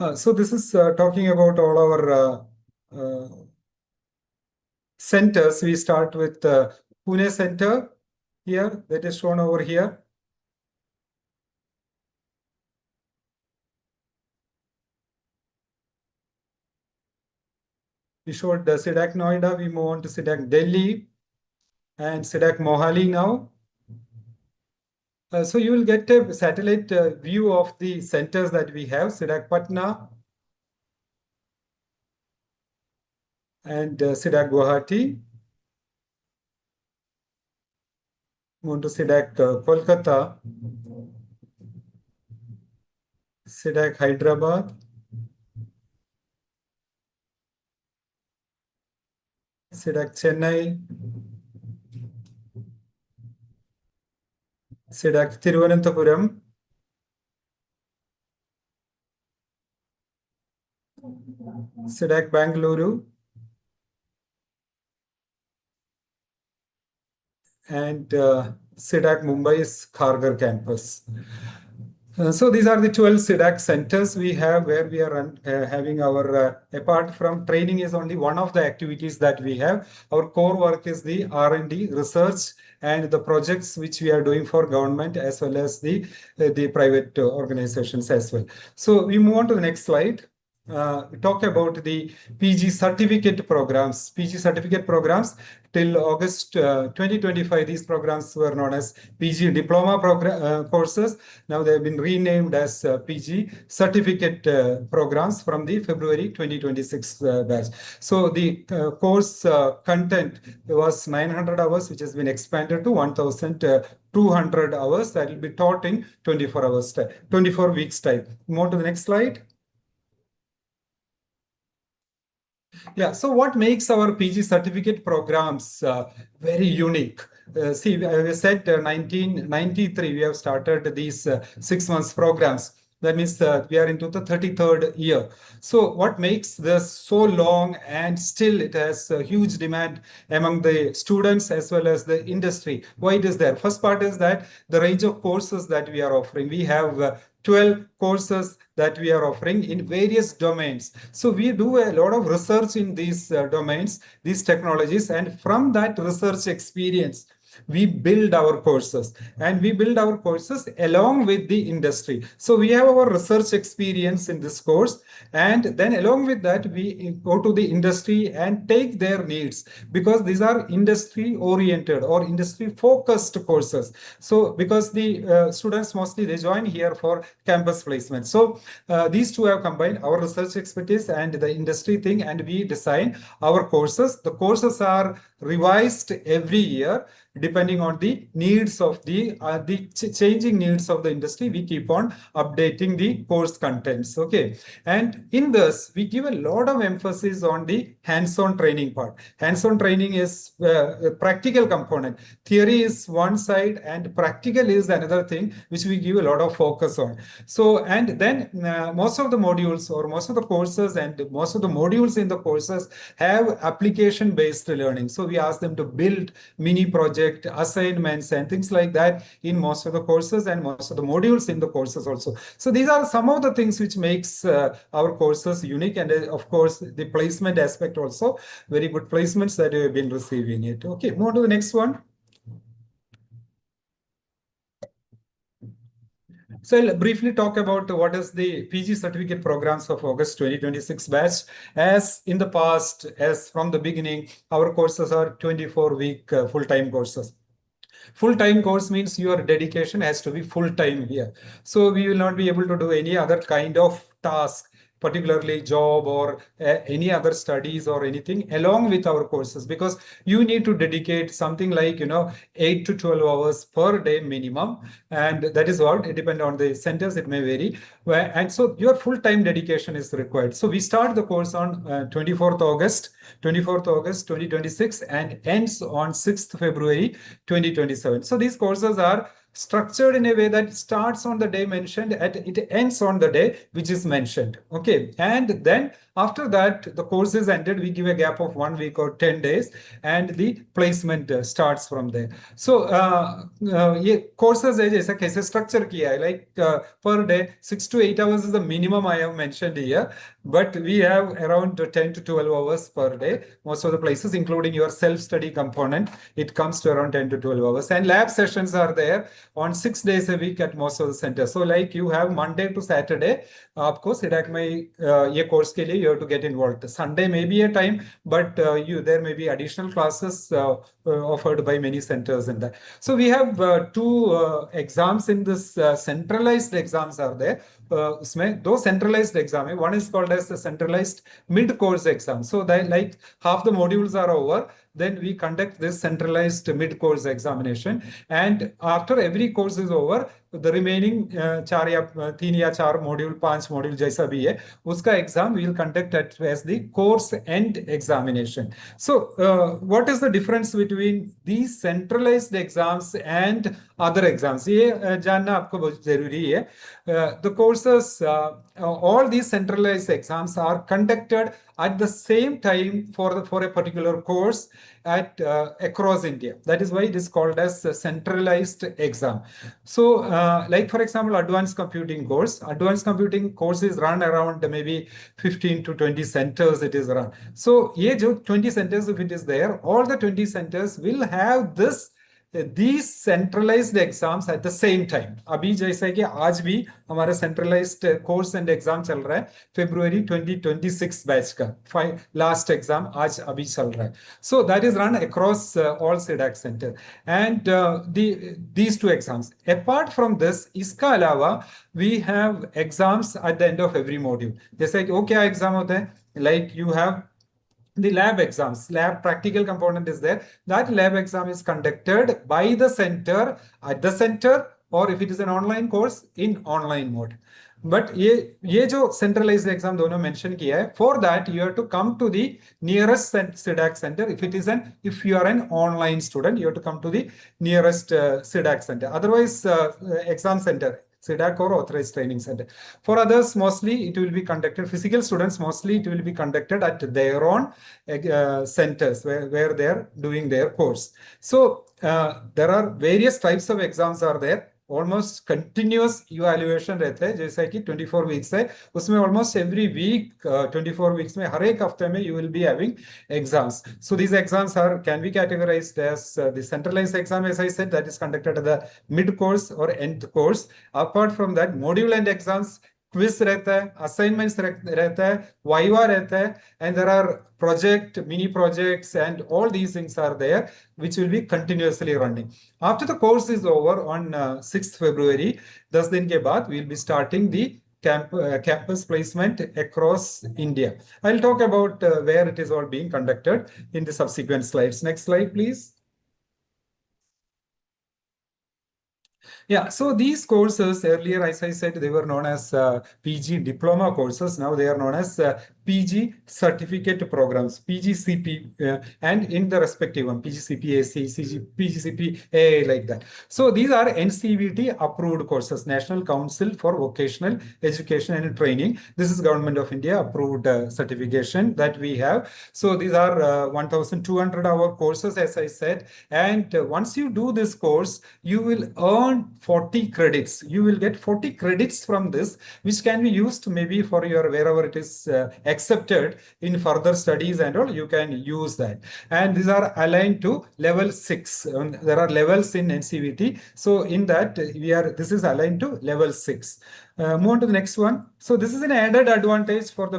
So this is talking about all our centers. We start with Pune Center here, that is shown over here. We showed C-DAC Noida. We move on to C-DAC Delhi and C-DAC Mohali now. So you will get a satellite view of the centers that we have: C-DAC Patna and C-DAC Guwahati. Move on to C-DAC Kolkata, C-DAC Hyderabad, C-DAC Chennai, C-DAC Thiruvananthapuram, C-DAC Bangalore, and C-DAC Mumbai's Kharghar campus. So these are the 12 C-DAC centers we have where we are having our, apart from training is only one of the activities that we have. Our core work is the R&D, research, and the projects which we are doing for government as well as the private organizations as well. So we move on to the next slide. Talk about the PG certificate programs. PG certificate programs till August 2025, these programs were known as PG diploma courses. Now they have been renamed as PG certificate programs from the February 2026 batch. So the course content was 900 hours, which has been expanded to 1,200 hours that will be taught in 24 weeks time. Move on to the next slide. Yeah, so what makes our PG certificate programs very unique? See, I said 1993, we have started these 6 months programs. That means we are into the 33rd year. So what makes this so long and still it has a huge demand among the students as well as the industry? Why it is there? First part is that the range of courses that we are offering. We have 12 courses that we are offering in various domains. So we do a lot of research in these domains, these technologies, and from that research experience, we build our courses, and we build our courses along with the industry. So we have our research experience in this course, and then along with that, we go to the industry and take their needs, because these are industry oriented or industry focused courses. So because the students mostly they join here for campus placement. So these two have combined our research expertise and the industry thing, and we design our courses. The courses are revised every year depending on the needs of the changing needs of the industry. We keep on updating the course contents. Okay, and in this we give a lot of emphasis on the hands-on training part. Hands-on training is a practical component. Theory is one side and practical is another thing which we give a lot of focus on. So, and then most of the modules or most of the courses and most of the modules in the courses have application based learning. So we ask them to build mini projects, assignments and things like that in most of the courses and most of the modules in the courses also. So these are some of the things which makes our courses unique, and of course the placement aspect also, very good placements that we have been receiving it. Okay, move on to the next one. So I'll briefly talk about what is the PG certificate programs of August 2026 batch. As in the past, as from the beginning, our courses are 24-week full-time courses. Full-time course means your dedication has to be full-time here. So we will not be able to do any other kind of task, particularly job or any other studies or anything along with our courses, because you need to dedicate something like 8 to 12 hours per day minimum, and that is what it depends on the centers, it may vary, and so your full-time dedication is required. So we start the course on 24th August 2026 and ends on 6th February 2027. So these courses are structured in a way that starts on the day mentioned and it ends on the day which is mentioned. Okay, and then after that the course is ended, we give a gap of 1 week or 10 days, and the placement starts from there. So ये courses है जैसा कैसे structure किया है, like per day 6 to 8 hours is the minimum I have mentioned here, but we have around 10 to 12 hours per day. Most of the places, including your self-study component, it comes to around 10 to 12 hours. And lab sessions are there on 6 days a week at most of the centers. So like you have Monday to Saturday, आपको C-DAC में ये course के लिए you have to get involved. Sunday may be a time, but there may be additional classes offered by many centers in that. So we have two exams in this centralized exams are there. उसमें दो centralized exam है. One is called as the centralized mid-course exam. So that like half the modules are over, then we conduct this centralized mid-course examination. And after every course is over, the remaining 3 या 4 module, 5 module जैसा भी है, उसका exam we will conduct as the course end examination. So what is the difference between these centralized exams and other exams? ये जानना आपको बहुत जरूरी है. The courses, all these centralized exams are conducted at the same time for a particular course at across India. That is why it is called as a centralized exam. So like for example, advanced computing course is run around maybe 15 to 20 centers it is run. So ये जो 20 centers, if it is there, all the 20 centers will have these centralized exams at the same time. अभी जैसा है कि आज भी हमारा centralized course and exam चल रहा है February 2026 बैच का last exam आज अभी चल रहा है. So that is run across all C-DAC center and these two exams. Apart from this, इसका अलावा we have exams at the end of every module. जैसे कि वो क्या exam होता है? Like you have the lab exams, lab practical component is there. That lab exam is conducted by the center, at the center, or if it is an online course, in online mode. But ये जो centralized exam दोनों mention किया है, for that you have to come to the nearest C-DAC center. If you are an online student, you have to come to the nearest C-DAC center. Otherwise, exam center, C-DAC or authorized training center. For others, mostly it will be conducted, physical students, mostly it will be conducted at their own centers where they are doing their course. So there are various types of exams are there. Almost continuous evaluation रहता है, जैसा कि 24 weeks है, उसमें almost every week 24 weeks में हर एक हफ्ते में you will be having exams. So these exams can be categorized as the centralized exam, as I said, that is conducted at the mid course or end course. Apart from that, module end exams, quiz रहता है, assignments रहता है, viva रहता है, and there are mini projects and all these things are there which will be continuously running. After the course is over on 6th February, 10 दिन के बाद we will be starting the campus placement across India. I'll talk about where it is all being conducted in the subsequent slides. Next slide, please. Yeah, so these courses earlier, as I said, they were known as PG diploma courses. Now they are known as PG certificate programs, PGCP, and in the respective one, PGCP, PGCP, like that. So these are NCVT approved courses, National Council for Vocational Education and Training. This is Government of India approved certification that we have. So these are 1,200 hour courses, as I said. And once you do this course, you will earn 40 credits. You will get 40 credits from this, which can be used maybe for your wherever it is accepted in further studies and all, you can use that. And these are aligned to level 6. There are levels in NCVT. So in that this is aligned to level 6. Move on to the next one. So this is an added advantage for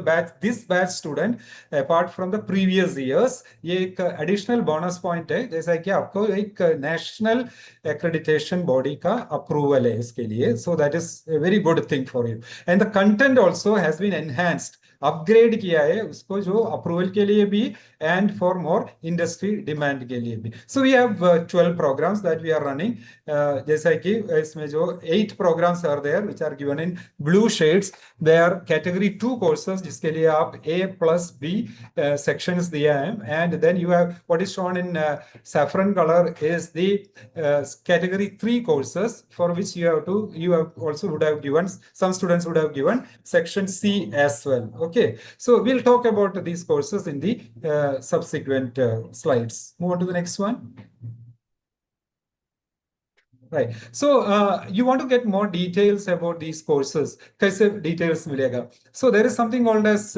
this batch student apart from the previous years. ये एक additional bonus point है, जैसा कि आपको एक national accreditation body का approval है इसके लिए. So that is a very good thing for you. And the content also has been enhanced. Upgrade किया है उसको, जो अप्रूवल के लिए भी and for more industry demand के लिए भी. So we have 12 programmes that we are running. जैसा कि इसमें जो 8 programmes are there which are given in blue shades, they are category 2 courses जिसके लिए आप A+B sections दिया है. And then you have what is shown in saffron color is the category 3 courses for which you have also would have given, some students would have given section C as well. Okay, so we'll talk about these courses in the subsequent slides. Move on to the next one. Right. So you want to get more details about these courses. कैसे details मिलेगा? So there is something called as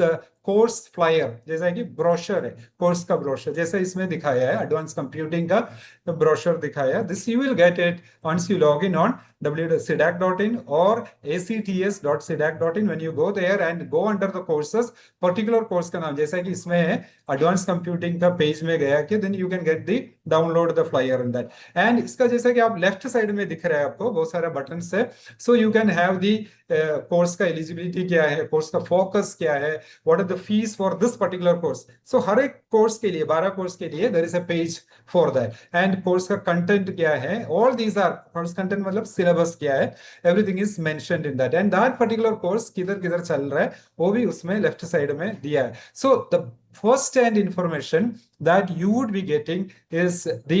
course flyer, जैसा कि brochure है, course का brochure जैसा इसमें दिखाया है, एडवांस कंप्यूटिंग का ब्रोशर दिखाया. This you will get it once you log in on www.cdac.in or acts.cdac.in. when you go there and go under the courses, particular course का नाम जैसा कि इसमें है एडवांस कंप्यूटिंग का पेज में गया कि then you can get the download the flyer in that. and इसका जैसा कि आप लेफ्ट साइड में दिख रहा है आपको बहुत सारा बटन है. so you can have the course का एलिजिबिलिटी क्या है, कोर्स का फोकस क्या है, what are the fees for this particular course. So हर एक कोर्स के लिए 12 कोर्स के लिए there is a page for that. And course का कंटेंट क्या है, all these are course content मतलब सिलेबस क्या है, everything is mentioned in that. And that particular course किधर किधर चल रहा है वो भी उसमें लेफ्ट साइड में दिया है. So the first hand information that you would be getting is the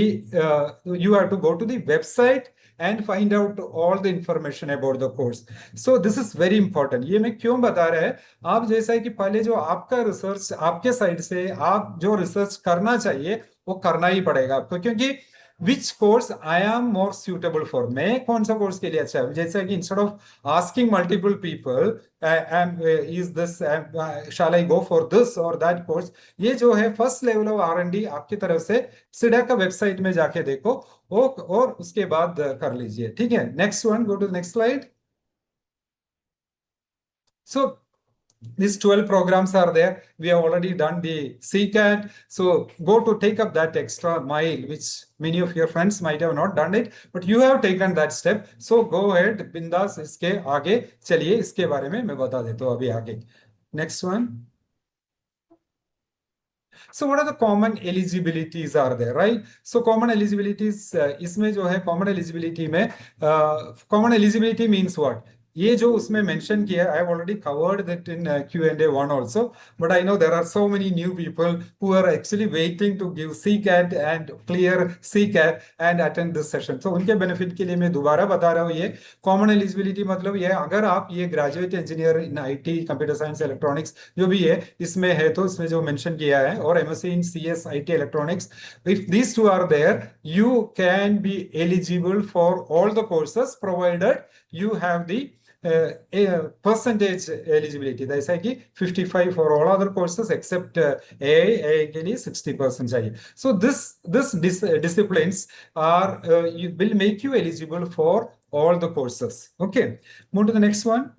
you have to go to the website and find out all the information about the course. So this is very important. ये मैं क्यों बता रहा है, आप जैसा है कि पहले जो आपका रिसर्च आपके साइड से आप जो रिसर्च करना चाहिए वो करना ही पड़ेगा आपको, क्योंकि which course I am more suitable for, मैं कौन सा कोर्स के लिए अच्छा है. जैसे कि instead of asking multiple people is this shall I go for this or that course, ये जो है फर्स्ट लेवल ऑफ R&D आपकी तरफ से सीडैक का वेबसाइट में जाके देखो और उसके बाद कर लीजिए. ठीक है, next one, go to next slide. So these 12 programs are there. We have already done the C-CAT. So go to take up that extra mile, which many of your friends might have not done it, but you have taken that step. So go ahead, बिंदास इसके आगे चलिए, इसके बारे में मैं बता देता हूँ अभी आगे. Next one. So what are the common eligibilities are there, right? So common eligibilities, इसमें जो है common eligibility में common eligibility means what? ये जो उसमें मेंशन किया, I have already covered that in Q&A 1 also, but I know there are so many new people who are actually waiting to give C-CAT and clear C-CAT and attend this session. So उनके benefit के लिए मैं दोबारा बता रहा हूँ. ये common eligibility मतलब ये अगर आप ये graduate engineer in IT, computer science, electronics जो भी है इसमें है, तो इसमें जो मेंशन किया है, और MSc in CS, IT, electronics, if these two are there, you can be eligible for all the courses provided you have the percentage eligibility. जैसा है कि 55 for all other courses except AA के लिए 60% चाहिए. So this disciplines are will make you eligible for all the courses. Okay, move to the next one.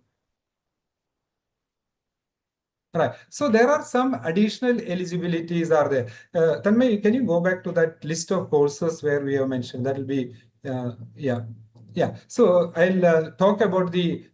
Right. So there are some additional eligibilities are there. Tanmay, can you go back to that list of courses where we have mentioned? That will be, yeah. Yeah, so I'll talk about the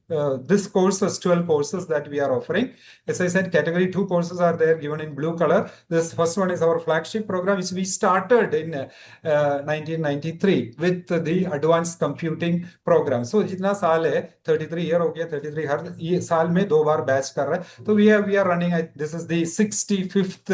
this courses, 12 courses that we are offering. As I said, category 2 courses are there given in blue color. This first one is our flagship program, which we started in 1993 with the advanced computing program. So जितना साल है, 33 year हो गया, 33 हर ये साल में 2 बार batch कर रहा है. तो we are running, this is the 65th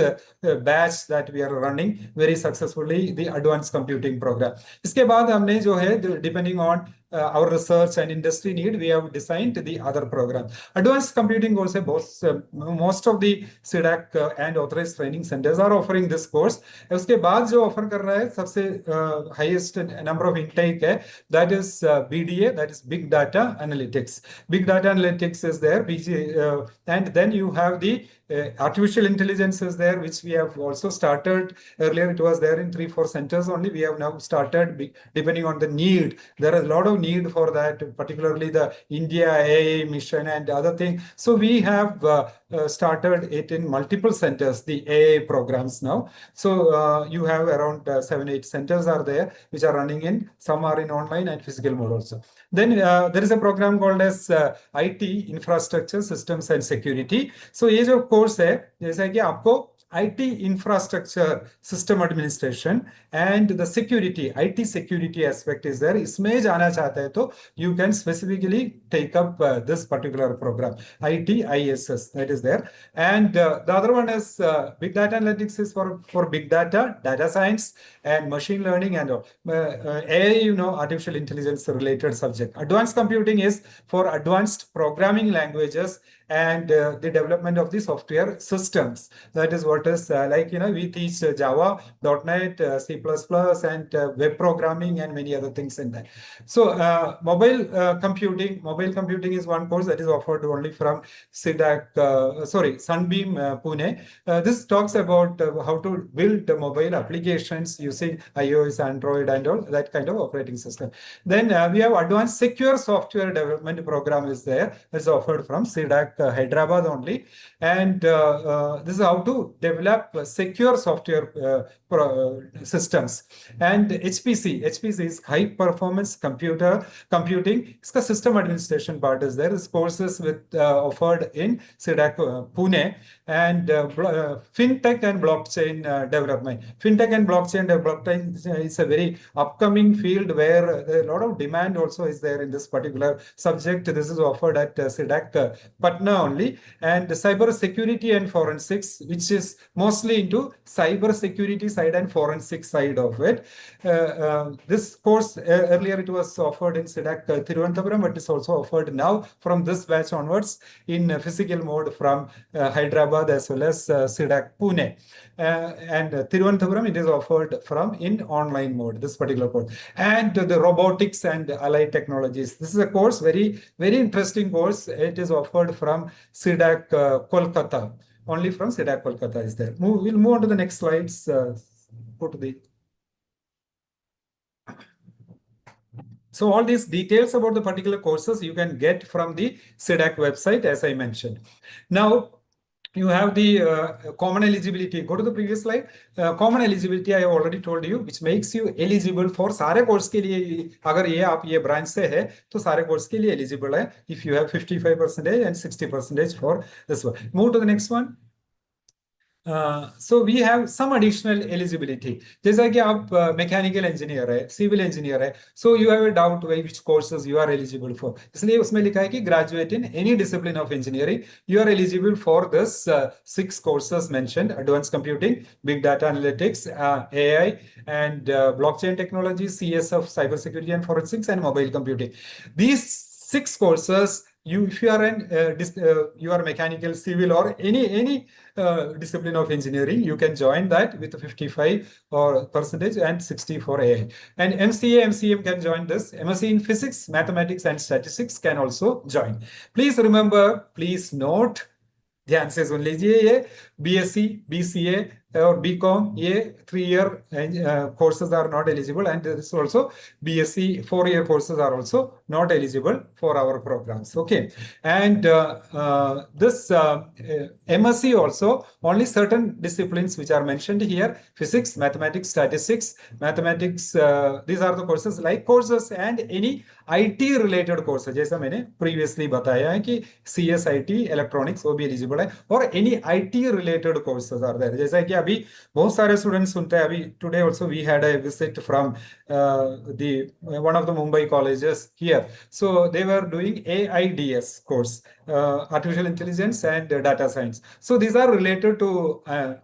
batch that we are running very successfully, the advanced computing program. इसके बाद हमने जो है, depending on our research and industry need, we have designed the other program. Advanced computing course है, most of the C-DAC and authorized training centers are offering this course. उसके बाद जो offer कर रहा है सबसे highest number of intake है, that is BDA, that is Big Data Analytics. Big Data Analytics is there, and then you have the artificial intelligence is there, which we have also started. Earlier it was there in 3-4 centers only. We have now started, depending on the need. There is a lot of need for that, particularly the India AI mission and other things. So we have started it in multiple centers, the AA programs now. So you have around 7-8 centers are there, which are running in, some are in online and physical mode also. Then there is a program called as IT Infrastructure Systems and Security. So ये जो course है जैसा कि आपको IT infrastructure system administration and the security IT security aspect is there. इसमें जाना चाहते हैं तो you can specifically take up this particular program IT ISS that is there. And the other one is big data analytics is for big data science and machine learning and AI, artificial intelligence related subject. Advanced computing is for advanced programming languages and the development of the software systems. That is what is we teach Java, .NET, C++, and web programming and many other things in that. So mobile computing is one course that is offered only from C-DAC, Sunbeam Pune. This talks about how to build mobile applications using iOS, Android, and all that kind of operating system. Then we have advanced secure software development program is there. It's offered from C-DAC Hyderabad only. And this is how to develop secure software systems. And HPC is high performance computing. Its system administration part is there. This course is offered in C-DAC Pune. And fintech and blockchain development. Fintech and blockchain development is a very upcoming field where a lot of demand also is there in this particular subject. This is offered at C-DAC Patna only. And cyber security and forensics, which is mostly into cyber security side and forensic side of it. This course earlier it was offered in C-DAC Thiruvananthapuram, but it's also offered now from this batch onwards in physical mode from Hyderabad as well as C-DAC Pune. And Thiruvananthapuram, it is offered from in online mode, this particular course. And the robotics and allied technologies. This is a course, very, very interesting course. It is offered from C-DAC Kolkata. Only from C-DAC Kolkata is there. We'll move on to the next slides. Go to the... So all these details about the particular courses you can get from the C-DAC website, as I mentioned. Now, you have the common eligibility. Go to the previous slide. Common eligibility I have already told you, which makes you eligible for सारे course के लिए. अगर ये आप ये branch से है तो सारे course के लिए eligible है. If you have 55% and 60% for this one. Move to the next one. So we have some additional eligibility. जैसा कि आप mechanical engineer है, civil engineer है, so you have a doubt which courses you are eligible for. इसलिए उसमें लिखा है कि graduate in any discipline of engineering, you are eligible for this 6 courses mentioned: advanced computing, big data analytics, AI, and blockchain technology, CS of cybersecurity and forensics, and mobile computing. These 6 courses. If you are you are mechanical, civil, or any discipline of engineering, you can join that with 55% and 60 for AI. And MCA, MCM can join this. MSc in physics, mathematics, and statistics can also join. Please remember, please note, ध्यान से सुन लीजिए, ये BSc, BCA और BCom, ये 3-year courses are not eligible, and this also BSc 4-year courses are also not eligible for our programs. Okay, and this MSc also only certain disciplines which are mentioned here: physics, mathematics, statistics, mathematics. These are the courses, like courses, and any IT related courses. जैसा मैंने previously बताया है कि CSIT, electronics वो भी eligible है, और any IT related courses are there. जैसा कि अभी बहुत सारे स्टूडेंट्स सुनते हैं. अभी today also we had a visit from the one of the Mumbai colleges here. So they were doing AIDS course, artificial intelligence and data science. So these are related to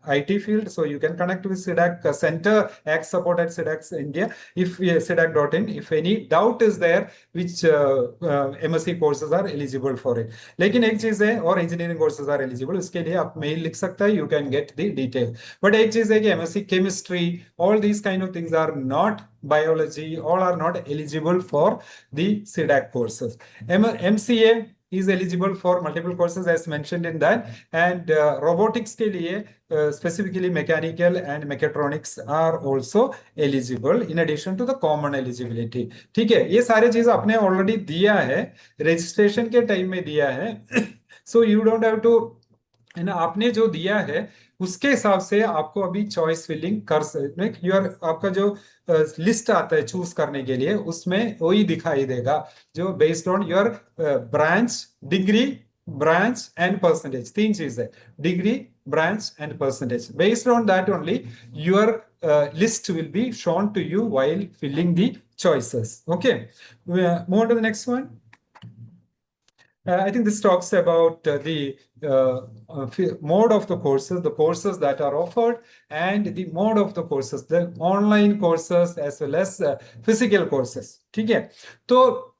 IT field. So you can connect with C-DAC Center, Act Support at C-DAC India, if C-DAC.in. If any doubt is there, which MSc courses are eligible for it. लेकिन एक चीज है, और engineering courses are eligible, उसके लिए आप mail लिख सकता है, you can get the detail. But एक चीज है कि MSc chemistry, all these kind of things are not, biology, all are not eligible for the C-DAC courses. MCA is eligible for multiple courses as mentioned in that, and robotics के लिए specifically mechanical and mechatronics are also eligible in addition to the common eligibility. ठीक है, ये सारे चीज आपने already दिया है, registration के time में दिया है. So you don't have to है ना, आपने जो दिया है उसके हिसाब से आपको अभी चॉइस फिलिंग कर सकते, योर आपका जो लिस्ट आता है चूज करने के लिए, उसमें वही दिखाई देगा जो based on your branch, degree, branch and percentage, तीन चीज है, degree, branch and percentage, based on that only your list will be shown to you while filling the choices. Okay, move on to the next one. I think this talks about the mode of the courses that are offered, and the mode of the courses, the online courses as well as physical courses. ठीक है, तो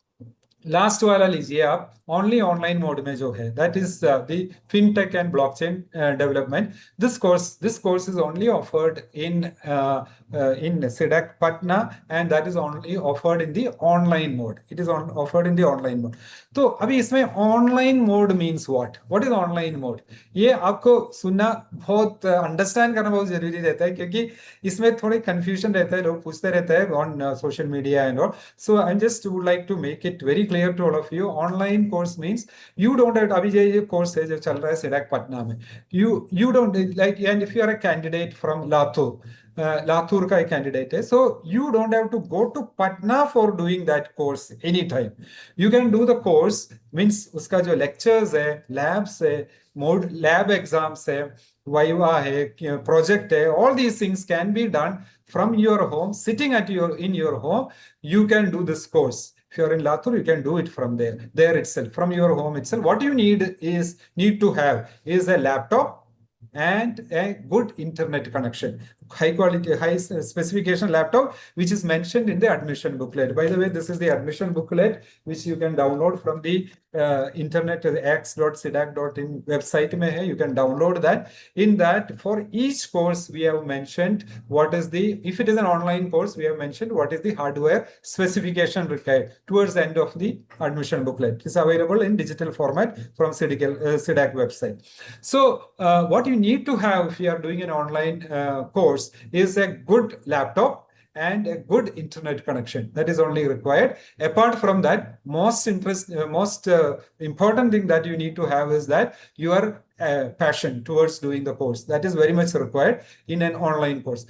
last वाला लीजिए आप, only online mode में जो है, that is the fintech and blockchain development. This course is only offered in C-DAC Patna, and that is only offered in the online mode. It is offered in the online mode. तो अभी इसमें online mode means what is online mode, ये आपको सुनना बहुत understand करना बहुत जरूरी रहता है, क्योंकि इसमें थोड़ी कंफ्यूजन रहता है, लोग पूछते रहते हैं on social media and all. So I just would like to make it very clear to all of you. Online course means you don't have, अभी ये कोर्स है जो चल रहा है C-DAC पटना में, you don't like, and if you are a candidate from Latur का एक कैंडिडेट है, so you don't have to go to Patna for doing that course any time. You can do the course, means उसका जो lectures है, labs है, mode lab exams है, viva है, project है, all these things can be done from your home, sitting in your home. You can do this course. If you're in Latur, you can do it from there itself, from your home itself. What you need to have is a laptop and a good internet connection, high quality, high specification laptop, which is mentioned in the admission booklet. By the way, this is the admission booklet which you can download from the internet, x.cdac.in website mein hai. You can download that. In that, for each course we have mentioned what is the, if it is an online course, we have mentioned what is the hardware specification required towards the end of the admission booklet. It's available in digital format from C-DAC website. So what you need to have if you are doing an online course is a good laptop and a good internet connection. That is only required. Apart from that, most important thing that you need to have is that your passion towards doing the course. That is very much required in an online course.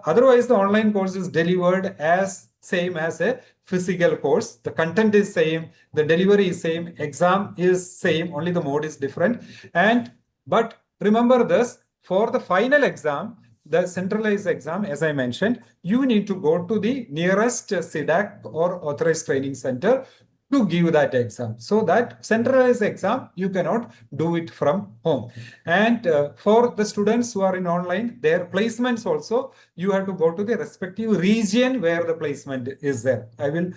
Otherwise, the online course is delivered as same as a physical course. The content is same, the delivery is same, exam is same, only the mode is different. But remember this, for the final exam, the centralized exam, as I mentioned, you need to go to the nearest C-DAC or authorized training center to give that exam. So that centralized exam, you cannot do it from home. And for the students who are in online, their placements also, you have to go to the respective region where the placement is there. I will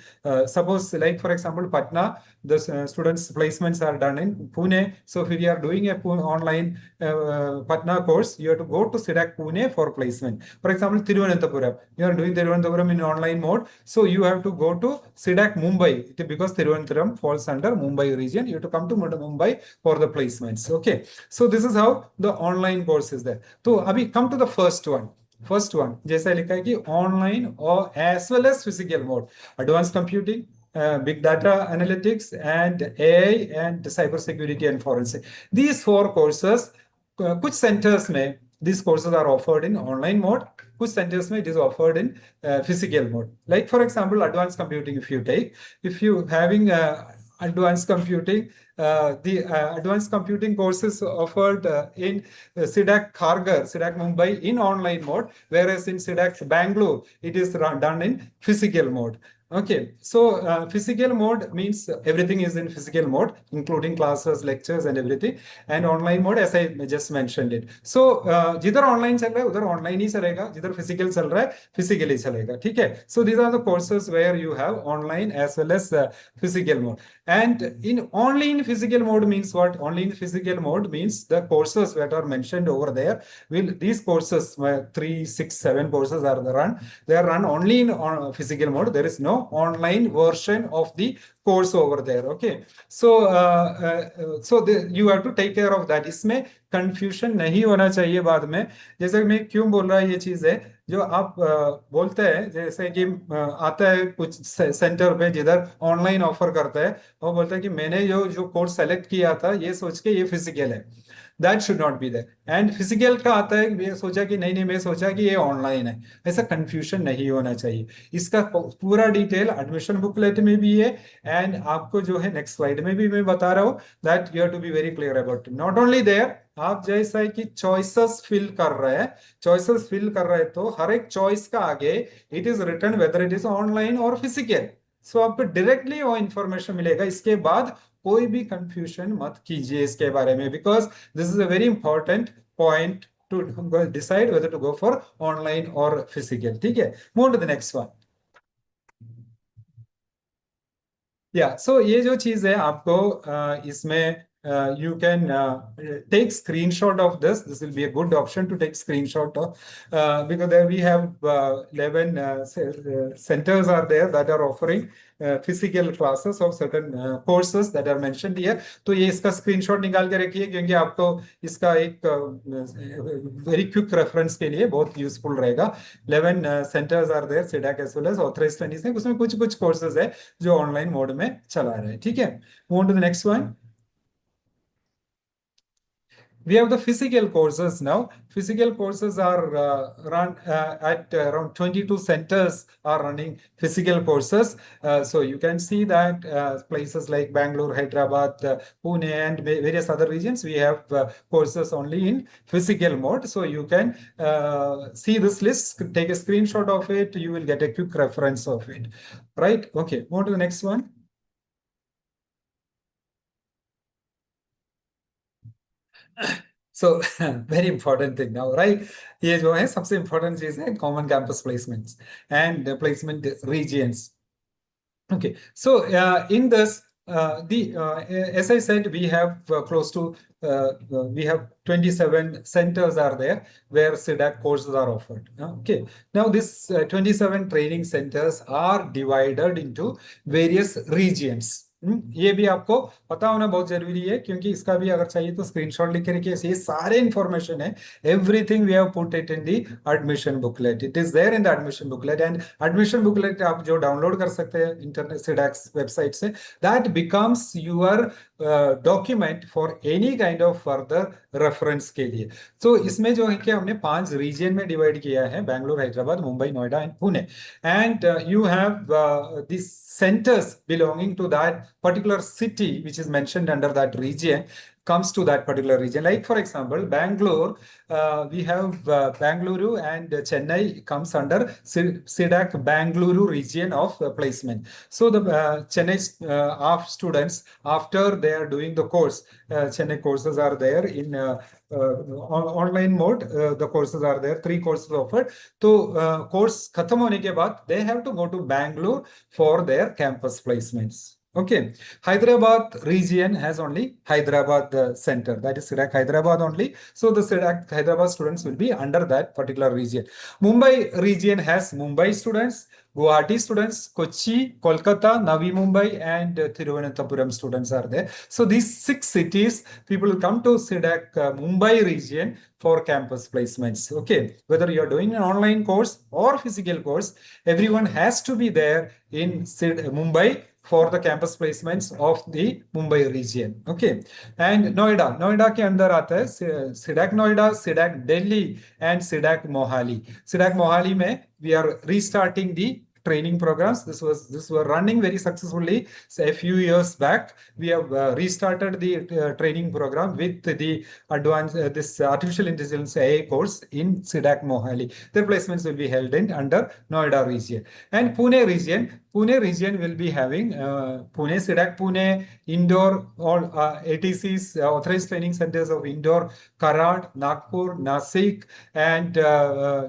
suppose, like for example, Patna, the students' placements are done in Pune. So if you are doing a online Patna course, you have to go to C-DAC Pune for placement. For example, Thiruvananthapuram, you are doing Thiruvananthapuram in online mode. So you have to go to C-DAC Mumbai, because Thiruvananthapuram falls under Mumbai region. You have to come to Mumbai for the placements. Okay. So this is how the online course is there. So abhi come to the first one. जैसा लिखा है कि online or as well as physical mode, advanced computing, big data analytics, and AI, and cyber security and forensic. These four courses, कुछ centers में these courses are offered in online mode, कुछ centers में it is offered in physical mode. Like for example, advanced computing, if you having advanced computing, the advanced computing courses offered in C-DAC Kharghar, C-DAC Mumbai in online mode, whereas in C-DAC Bangalore, it is done in physical mode. Okay, so physical mode means everything is in physical mode, including classes, lectures, and everything. And online mode, as I just mentioned it. So जिधर online चल रहा है उधर online ही चलेगा, जिधर physical चल रहा है physical ही चलेगा, ठीक है? So these are the courses where you have online as well as physical mode. And only in physical mode means what? Only in physical mode means the courses that are mentioned over there. These courses, 3, 6, 7 courses are run. They are run only in physical mode. There is no online version of the course over there. Okay, so you have to take care of that. इसमें confusion नहीं होना चाहिए बाद में। जैसे मैं क्यों बोल रहा ये चीज है, जो आप बोलते हैं जैसे कि आता है कुछ सेंटर पे जिधर ऑनलाइन ऑफर करता है, वो बोलता है कि मैंने जो जो कोर्स सेलेक्ट किया था ये सोच के ये फिजिकल है, that should not be there. And physical का आता है ये सोचा कि नहीं नहीं, मैं सोचा कि ये ऑनलाइन है। ऐसा कंफ्यूजन नहीं होना चाहिए। इसका पूरा डिटेल एडमिशन बुकलेट में भी है, एंड आपको जो है नेक्स्ट स्लाइड में भी मैं बता रहा हूँ, that you have to be very clear about. Not only there, आप जैसा है कि चॉइसेस फिल कर रहे हैं, चॉइसेस फिल कर रहे हैं तो हर एक चॉइस का आगे it is written whether it is online और फिजिकल। सो आपको डायरेक्टली वो इंफॉर्मेशन मिलेगा। इसके बाद कोई भी कंफ्यूजन मत कीजिए इसके बारे में, because this is a very important point to decide whether to go for online और फिजिकल। ठीक है, move to the next one. या सो ये जो चीज है आपको इसमें you can take screenshot of this will be a good option to take screenshot of, because there we have 11 centers are there that are offering physical classes of certain courses that are mentioned here. तो ये इसका screenshot निकाल के रखिए, क्योंकि आपको इसका एक वेरी क्विक रेफरेंस के लिए बहुत यूजफुल रहेगा। 11 centres are there, CDAC as well as authorised training, उसमें कुछ कुछ कोर्सेज है जो ऑनलाइन मोड में चला रहे हैं। ठीक है, move to the next one. We have the physical courses now. Physical courses are run at around 22 centers are running physical courses. So you can see that places like Bangalore, Hyderabad, Pune, and various other regions, we have courses only in physical mode. So you can see this list, take a screenshot of it, you will get a quick reference of it. Right? Okay, move to the next one. So very important thing now, right? ये जो है सबसे important चीज है, common campus placements and placement regions. Okay, so in this, as I said, we have close to we have 27 centers are there where C-DAC courses are offered. Okay, now this 27 training centers are divided into various regions. ये भी आपको पता होना बहुत जरूरी है, क्योंकि इसका भी अगर चाहिए तो स्क्रीनशॉट लिख के रखिए। ये सारे इंफॉर्मेशन है, everything we have put it in the admission booklet, it is there in the admission booklet. And admission booklet आप जो डाउनलोड कर सकते हैं इंटरनेट सीडैक्स वेबसाइट से, that becomes your document for any kind of further reference के लिए। तो इसमें जो है कि हमने 5 रीजन में डिवाइड किया है, Bangalore, Hyderabad, Mumbai, Noida and Pune. And you have this centers belonging to that particular city which is mentioned under that region comes to that particular region. Like for example, Bangalore, we have Bangalore and Chennai comes under C-DAC Bangalore region of placement. So the Chennai of students, after they are doing the course, Chennai courses are there in online mode. The courses are there, 3 courses offered. So course khatam hone ke baad they have to go to Bangalore for their campus placements. Okay, Hyderabad region has only Hyderabad center, that is C-DAC Hyderabad only. So the C-DAC Hyderabad students will be under that particular region. Mumbai region has Mumbai students, Guwahati students, Kochi, Kolkata, Navi Mumbai, and Thiruvananthapuram students are there. So these 6 cities, people will come to C-DAC Mumbai region for campus placements. Okay, whether you are doing an online course or physical course, everyone has to be there in Mumbai for the campus placements of the Mumbai region. Okay, and Noida के अंदर आता है C-DAC Noida, C-DAC Delhi, and C-DAC Mohali. C-DAC Mohali में we are restarting the training programs. This were running very successfully a few years back. We have restarted the training program with the advanced this artificial intelligence AI course in C-DAC Mohali. Their placements will be held in under Noida region. And Pune region will be having Pune, C-DAC Pune, Indore, all ATCs, authorized training centers of Indore, Karad, Nagpur, Nasik, and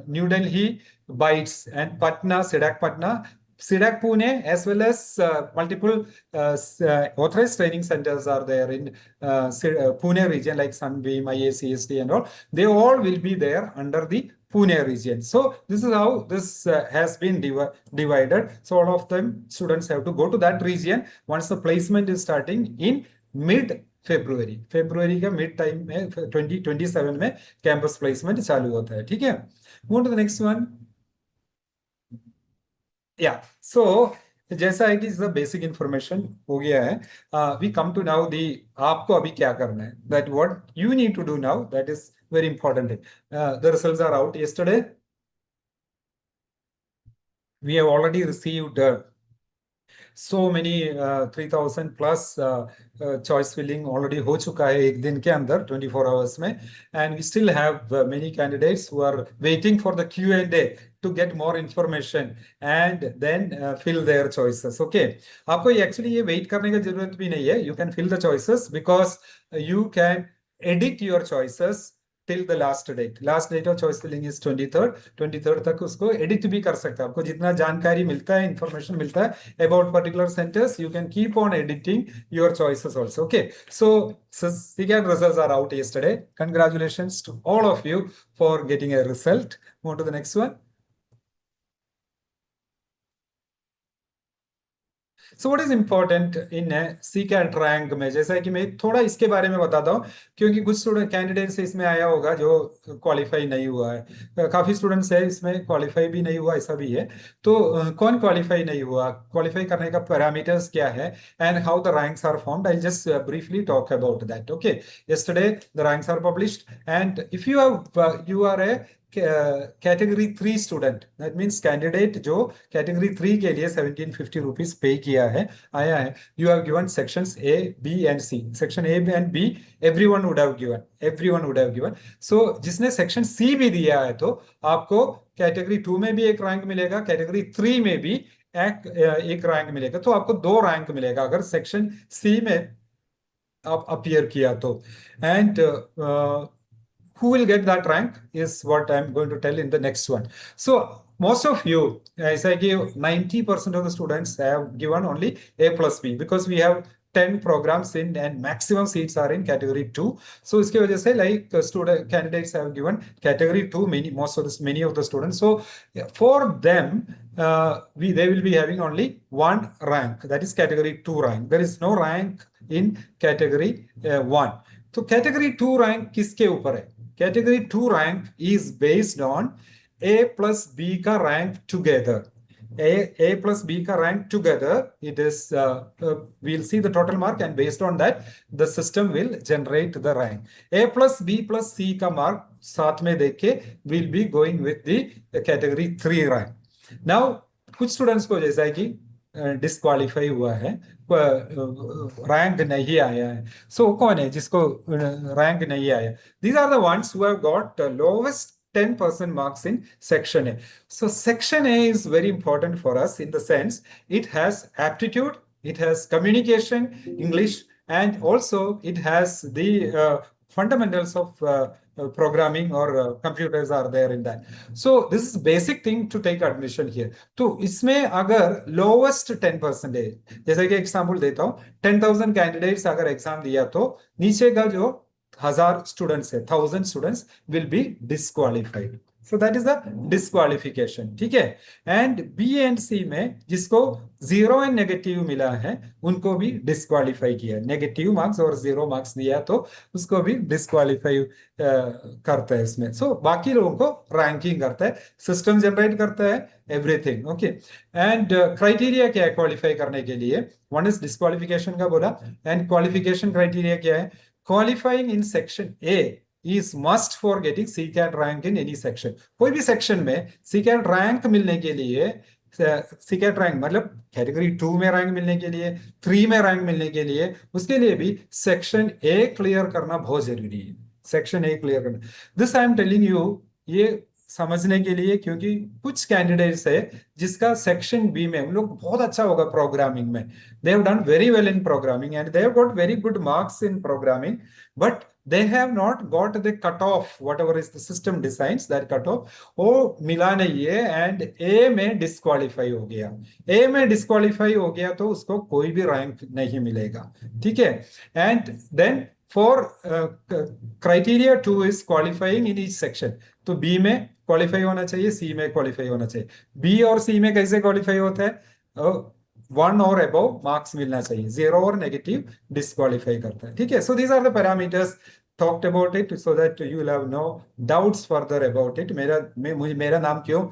New Delhi, Bites, and Patna, C-DAC Patna, C-DAC Pune, as well as multiple authorized training centers are there in Pune region, like Sunbeam, IACSD, and all. They all will be there under the Pune region. So this is how this has been divided. So all of them students have to go to that region once the placement is starting in mid February February का mid time में 2027 में campus placement चालू होता है, ठीक है। Move to the next one. या so जैसा है कि बेसिक इंफॉर्मेशन हो गया है, we come to now the, आपको अभी क्या करना है, that what you need to do now, that is very important है। The results are out yesterday, we have already received so many 3000 plus choice filling already हो चुका है एक दिन के अंदर 24 आवर्स में, and we still have many candidates who are waiting for the Q&A to get more information and then fill their choices. Okay, आपको ये एक्चुअली ये वेट करने की जरूरत भी नहीं है, you can fill the choices because you can edit your choices till the last date. Last date of choice filling is 23rd तक उसको एडिट भी कर सकते हैं। आपको जितना जानकारी मिलता है, इंफॉर्मेशन मिलता है about particular centers, you can keep on editing your choices also. Okay, so CCAT results are out yesterday. Congratulations to all of you for getting a result. Move to the next one. So what is important in CCAT rank में, जैसा है कि मैं थोड़ा इसके बारे में बताता हूँ, क्योंकि कुछ स्टूडेंट कैंडिडेट से इसमें आया होगा जो क्वालिफाई नहीं हुआ है, काफी स्टूडेंट्स है इसमें क्वालिफाई भी नहीं हुआ, ऐसा भी है। तो कौन क्वालिफाई नहीं हुआ, क्वालिफाई करने का पैरामीटर्स क्या है, and how the ranks are formed, I just briefly talk about that. Okay, yesterday the ranks are published, and if you are a category 3 student, that means candidate जो category 3 के लिए 1750 rupees पे किया है, आया है, you have given sections A B and C. Section A and B everyone would have given. So जिसने section सी भी दिया है तो आपको कैटेगरी 2 में भी एक रैंक मिलेगा, कैटेगरी 3 में भी एक रैंक मिलेगा, तो आपको 2 रैंक मिलेगा अगर सेक्शन सी में आप अपीयर किया तो। And who will get that rank is what I'm going to tell in the next one. So most of you, as I gave, 90% of the students have given only A plus B because we have 10 programs in and maximum seats are in category 2. So iske wajah se like student candidates have given category 2, many of the students. So for them, they will be having only one rank, that is category 2 rank. There is no rank in category 1. तो category 2 rank किसके ऊपर है? Category 2 rank is based on A plus B का rank together. A plus B का rank together, it is we'll see the total mark and based on that the system will generate the rank. A plus B plus C का mark साथ में देख के we'll be going with the category 3 rank. Now कुछ students को जैसा है कि डिस्क्वालीफाई हुआ है, रैंक नहीं आया है। सो कौन है जिसको रैंक नहीं आया? These are the ones who have got lowest 10% marks in section A. So section A is very important for us in the sense it has aptitude, it has communication, English, and also it has the fundamentals of programming or computers are there in that. So this is basic thing to take admission here. तो इसमें अगर lowest 10% है, जैसे कि example देता हूँ, 10,000 candidates अगर exam दिया तो नीचे का जो 1000 स्टूडेंट्स है, 1000 students will be disqualified. So that is the disqualification, ठीक है। एंड बी एंड सी में जिसको 0 एंड नेगेटिव मिला है उनको भी डिस्क्वालीफाई किया, नेगेटिव मार्क्स और 0 मार्क्स दिया तो उसको भी डिस्क्वालीफाई करता है इसमें। सो बाकी लोगों को रैंकिंग करता है, सिस्टम जनरेट करता है, एवरीथिंग। ओके, एंड क्राइटेरिया क्या है क्वालिफाई करने के लिए? वन इज डिस्क्वालिफिकेशन का बोला, एंड क्वालिफिकेशन क्राइटेरिया क्या है? Qualifying in section A is must for getting CCAT rank in any section. कोई भी सेक्शन में CCAT रैंक मिलने के लिए, CCAT रैंक मतलब कैटेगरी 2 में रैंक मिलने के लिए, 3 में रैंक मिलने के लिए, उसके लिए भी सेक्शन ए क्लियर करना बहुत जरूरी है। सेक्शन ए क्लियर करना, this I am telling you ये समझने के लिए, क्योंकि कुछ कैंडिडेट्स है जिसका सेक्शन बी में उन लोग बहुत अच्छा होगा प्रोग्रामिंग में, they have done very well in programming and they have got very good marks in programming, but they have not got the cutoff, whatever is the system designs that cutoff, वो मिला नहीं है and ए में disqualify हो गया। ए में disqualify हो गया तो उसको कोई भी रैंक नहीं मिलेगा, ठीक है। And then for criteria 2 is qualifying in each section, तो बी में क्वालिफाई होना चाहिए, सी में क्वालिफाई होना चाहिए। बी और सी में कैसे क्वालिफाई होता है? 1 और अबव मार्क्स मिलना चाहिए, 0 और नेगेटिव डिस्क्वालीफाई करता है, ठीक है। So these are the parameters talked about it so that you will have no doubts further about it. मेरा नाम क्यों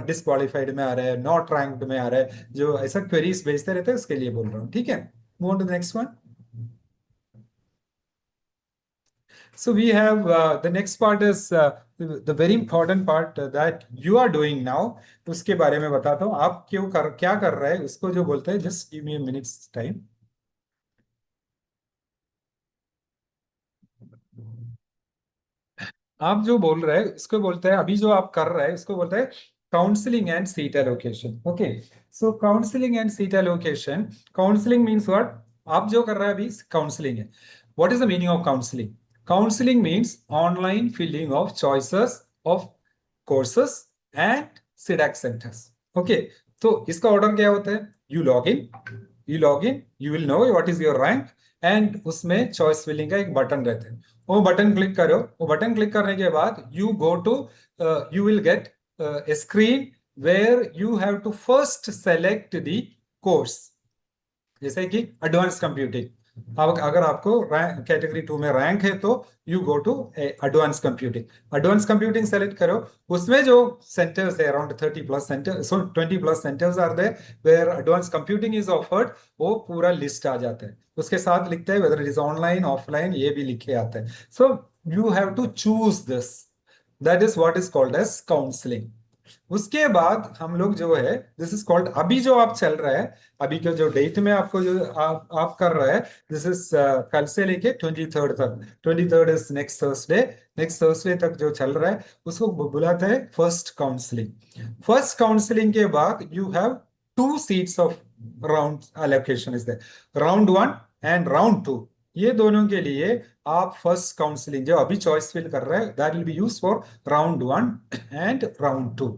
डिस्क्वालीफाइड में आ रहा है, नॉट रैंक्ड में आ रहा है, जो ऐसा क्वेरीज भेजते रहते हैं उसके लिए बोल रहा हूँ, ठीक है। Move on to the next one. So we have the next part is the very important part that you are doing now. उसके बारे में बताता हूँ, आप क्या कर रहे हैं उसको जो बोलते हैं, just give me a minute's time. आप जो बोल रहे हैं इसको बोलते हैं, अभी जो आप कर रहे हैं इसको बोलते हैं counselling and seat allocation. Okay, so counselling and seat allocation. Counselling means what? आप जो कर रहे हैं अभी काउंसलिंग है। What is the meaning of counselling? Counselling means online filling of choices of courses and CDAC centres. Okay, तो इसका order क्या होता है? You log in, you will know what is your rank, एंड उसमें चॉइस फिलिंग का एक बटन रहता है। वो बटन क्लिक करो, वो बटन क्लिक करने के बाद you go to, you will get a screen where you have to first select the course. जैसे कि एडवांस कंप्यूटिंग, अब अगर आपको कैटेगरी 2 में रैंक है तो you go to advance computing. Advance computing select करो, उसमें जो सेंटर्स है around 30+ centre, so 20+ centres are there where advance computing is offered, वो पूरा लिस्ट आ जाता है। उसके साथ लिखते हैं whether it is online offline, ये भी लिखे आते हैं। So you have to choose this, that is what is called as counselling. उसके बाद हम लोग जो है, दिस इज कॉल्ड, अभी जो आप चल रहा है, अभी के जो डेट में आपको जो आप कर रहे हैं, दिस इज कल से लेके 23rd तक। 23rd is next Thursday, next Thursday तक जो चल रहा है उसको बुलाते हैं फर्स्ट काउंसलिंग। फर्स्ट काउंसलिंग के बाद you have 2 seats of round allocation is there, round 1 and round 2। ये दोनों के लिए आप फर्स्ट काउंसलिंग जो अभी चॉइस फिल कर रहे हैं, that will B use for round 1 and round 2,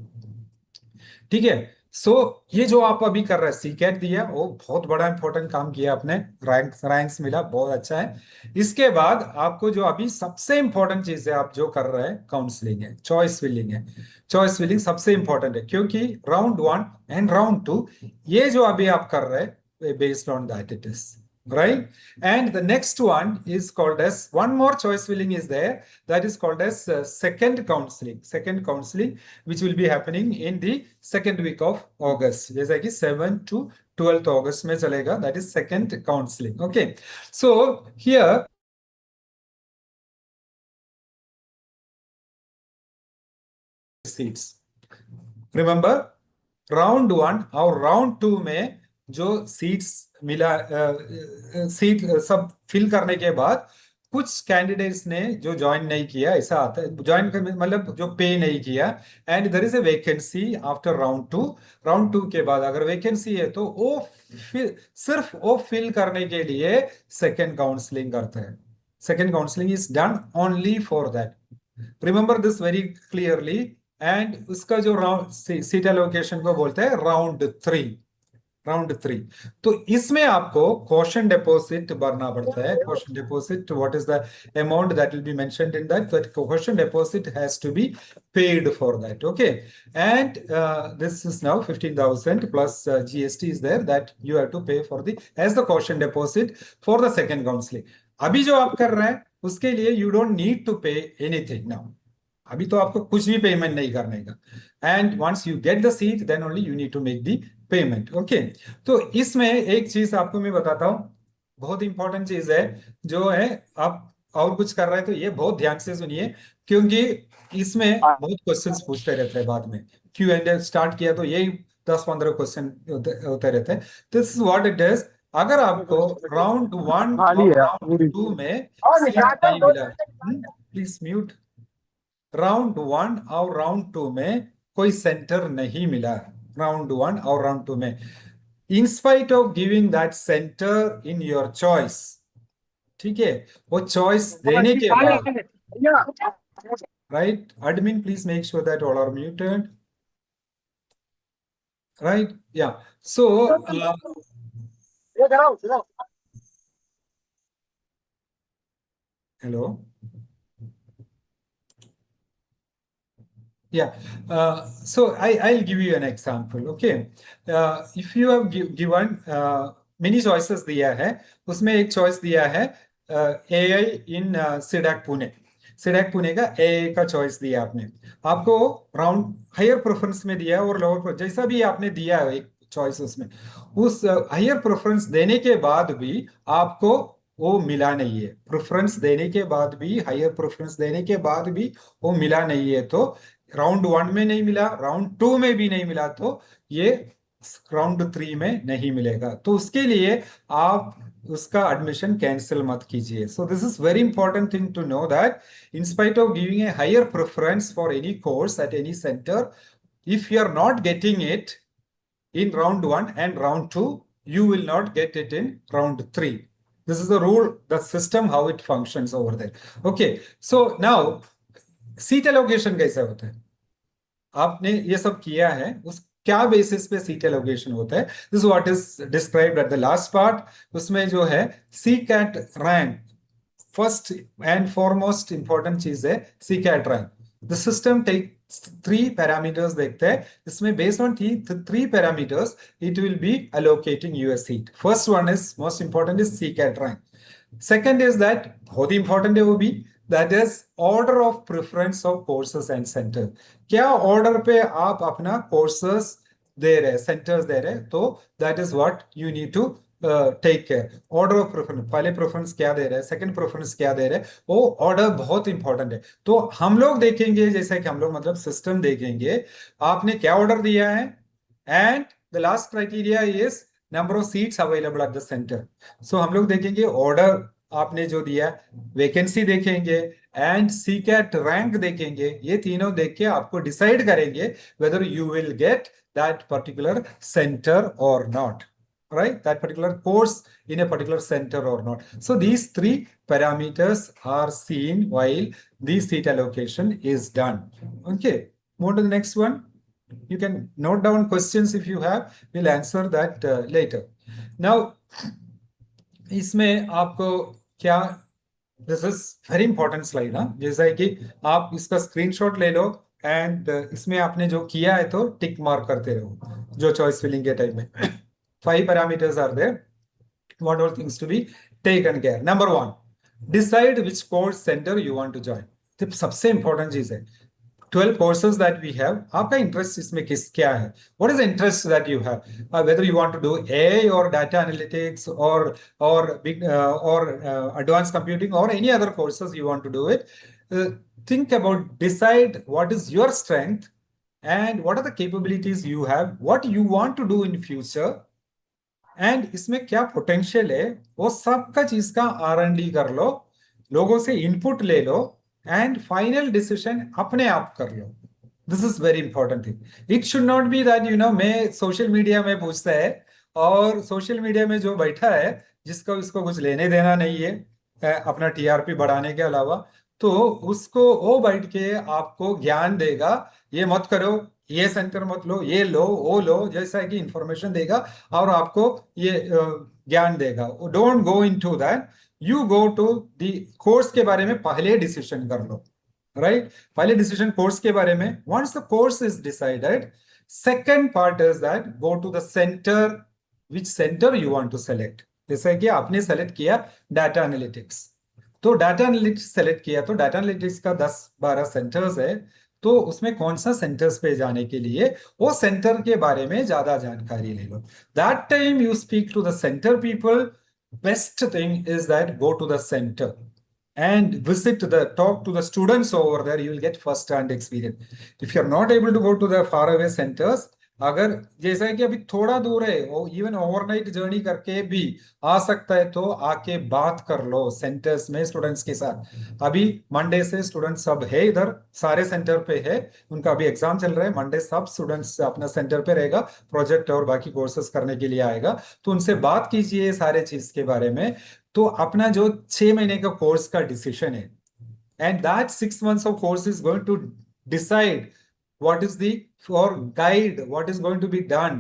ठीक है। सो ये जो आप अभी कर रहे हैं, सीकेट दिया, वो बहुत बड़ा इंपॉर्टेंट काम किया आपने, रैंक्स मिला, बहुत अच्छा है। इसके बाद आपको जो अभी सबसे इंपॉर्टेंट चीज है आप जो कर रहे हैं, काउंसलिंग है, चॉइस फिलिंग है। चॉइस फिलिंग सबसे इंपॉर्टेंट है, क्योंकि राउंड 1 एंड राउंड 2 ये जो अभी आप कर रहे हैं, based on that it is right. And the next one is called as, one more choice filling is there, that is called as second counseling, which will be happening in the second week of August, जैसा कि 7 to 12th August में चलेगा, that is second counseling. Okay, so here seats, remember round 1 और round 2 में जो seats मिला, seat सब fill करने के बाद कुछ कैंडिडेट्स ने जो ज्वाइन नहीं किया, ऐसा आता है, ज्वाइन कर मतलब जो पे नहीं किया, and there is a vacancy after round 2। Round 2 के बाद अगर वैकेंसी है तो वो सिर्फ वो फिल करने के लिए सेकेंड काउंसलिंग करते हैं। Second counselling is done only for that, remember this very clearly. And उसका जो राउंड सीट एलोकेशन को बोलते हैं राउंड 3, राउंड 3। तो इसमें आपको क्वेश्चन डिपॉजिट भरना पड़ता है। Question deposit, what is the amount that will be mentioned in that, that question deposit has to be paid for that. Okay, and this is now 15,000 plus GST is there that you have to pay for the as the question deposit for the second counselling. अभी जो आप कर रहे हैं उसके लिए you don't need to pay anything now, अभी तो आपको कुछ भी पेमेंट नहीं करने का, and once you get the seat then only you need to make the payment. Okay, तो इसमें एक चीज आपको मैं बताता हूँ, बहुत इंपॉर्टेंट चीज है, जो है आप और कुछ कर रहे हैं तो ये बहुत ध्यान से सुनिए, क्योंकि इसमें बहुत क्वेश्चंस पूछते रहते हैं बाद में। Q&A स्टार्ट किया तो यही 10-15 क्वेश्चन होते रहते हैं। This is what it is, अगर आपको राउंड 1 खाली और है राउंड पूरी। 2 में सीट नहीं मिला, प्लीज म्यूट, राउंड 1 और राउंड 2 में कोई सेंटर नहीं मिला, राउंड 1 और राउंड 2 में, in spite of giving that centre in your choice, ठीक है, वो चॉइस देने के बाद, right, admin please make sure that all are muted, right, yeah, so hello, Yeah. So I'll give you an example. Okay. If you have given many choices दिया है, उसमें एक choice दिया है AI in C-DAC Pune. C-DAC Pune का AI का choice दिया आपने. आपको राउंड हायर प्रेफरेंस में दिया है और लोअर जैसा भी आपने दिया है एक चॉइस उसमें, उस हायर प्रेफरेंस देने के बाद भी आपको वो मिला नहीं है. प्रेफरेंस देने के बाद भी, हायर प्रेफरेंस देने के बाद भी वो मिला नहीं है, तो राउंड 1 में नहीं मिला, राउंड 2 में भी नहीं मिला, तो ये राउंड 3 में नहीं मिलेगा. तो उसके लिए आप उसका एडमिशन कैंसिल मत कीजिए. So this is very important thing to know that in spite of giving a higher preference for any course at any centre, if you are not getting it in round 1 and round 2, you will not get it in round 3. This is the rule, the system, how it functions over there. Okay, so now seat allocation कैसे होता है? आपने ये सब किया है, उस क्या बेसिस पे सीट एलोकेशन होता है? This what is described at the last part. उसमें जो है C CAT rank, first and foremost important चीज है C CAT rank. The system take 3 parameters देखते हैं. इसमें based on 3 parameters it will be allocating your seat. First one is most important is C CAT rank. Second is that बहुत ही इंपॉर्टेंट है वो भी, that is order of preference of courses and centre. क्या ऑर्डर पे आप अपना कोर्सेस दे रहे, सेंटर्स दे रहे, तो that is what you need to take care. Order of preference, पहले प्रेफरेंस क्या दे रहे हैं, सेकंड प्रेफरेंस क्या दे रहे हैं, वो ऑर्डर बहुत इंपॉर्टेंट है. तो हम लोग देखेंगे, जैसे कि हम लोग मतलब सिस्टम देखेंगे, आपने क्या ऑर्डर दिया है, and the last criteria is number of seats available at the centre. So हम लोग देखेंगे ऑर्डर आपने जो दिया, वैकेंसी देखेंगे एंड सी कैट रैंक देखेंगे. ये तीनों देख के आपको डिसाइड करेंगे whether you will get that particular center or not, right? That particular course in a particular center or not. So these 3 parameters are seen while the seat allocation is done. Okay, move to the next one. You can note down questions if you have. We'll answer that later. Now, इसमें आपको क्या, this is very important slide. हाँ, जैसा है कि आप इसका screenshot ले लो एंड इसमें आपने जो किया है तो टिक मार्क करते रहो जो चॉइस फिलिंग के टाइम में. 5 parameters are there. What all things to be taken care. Number 1, decide which course centre you want to join. सबसे इंपॉर्टेंट चीज है. 12 courses that we have, आपका इंटरेस्ट इसमें किस क्या है? What is the interest that you have? Whether you want to do AI or data analytics or big advanced computing or any other courses you want to do it, think about, decide what is your strength and what are the capabilities you have, what you want to do in future, and इसमें क्या potential है, वो सबका चीज का R&D कर लो, लोगों से इनपुट ले लो एंड फाइनल डिसीजन अपने आप कर लो. This is very important thing. It should not be that मैं सोशल मीडिया में पूछता है और सोशल मीडिया में जो बैठा है जिसको इसको कुछ लेने देना नहीं है अपना टीआरपी बढ़ाने के अलावा, तो उसको वो बैठ के आपको ज्ञान देगा, ये मत करो, ये सेंटर मत लो, ये लो, वो लो, जैसा कि इंफॉर्मेशन देगा और आपको ये ज्ञान देगा. Don't go into that. You go to the course के बारे में पहले डिसीजन कर लो, राइट? पहले डिसीजन कोर्स के बारे में. Once the course is decided, second part is that go to the centre, which centre you want to select. जैसे कि आपने सेलेक्ट किया डाटा एनालिटिक्स, तो डाटा एनालिटिक्स सेलेक्ट किया, तो डाटा एनालिटिक्स का 10-12 सेंटर्स है, तो उसमें कौन सा सेंटर्स पे जाने के लिए वो सेंटर के बारे में ज्यादा जानकारी ले लो. That time you speak to the centre people. Best thing is that go to the centre and visit talk to the students over there. You will get first hand experience. If you are not able to go to the far away centers, अगर जैसा है कि अभी थोड़ा दूर है, even overnight journey करके भी आ सकता है, तो आके बात कर लो सेंटर्स में स्टूडेंट्स के साथ. अभी मंडे से स्टूडेंट्स सब है इधर, सारे सेंटर पे है, उनका अभी एग्जाम चल रहा है. मंडे सब स्टूडेंट्स अपना सेंटर पे रहेगा, प्रोजेक्ट और बाकी कोर्सेज करने के लिए आएगा, तो उनसे बात कीजिए सारे चीज के बारे में. तो अपना जो 6 महीने का कोर्स का डिसीजन है, and that 6 months of course is going to decide what is the or guide what is going to be done,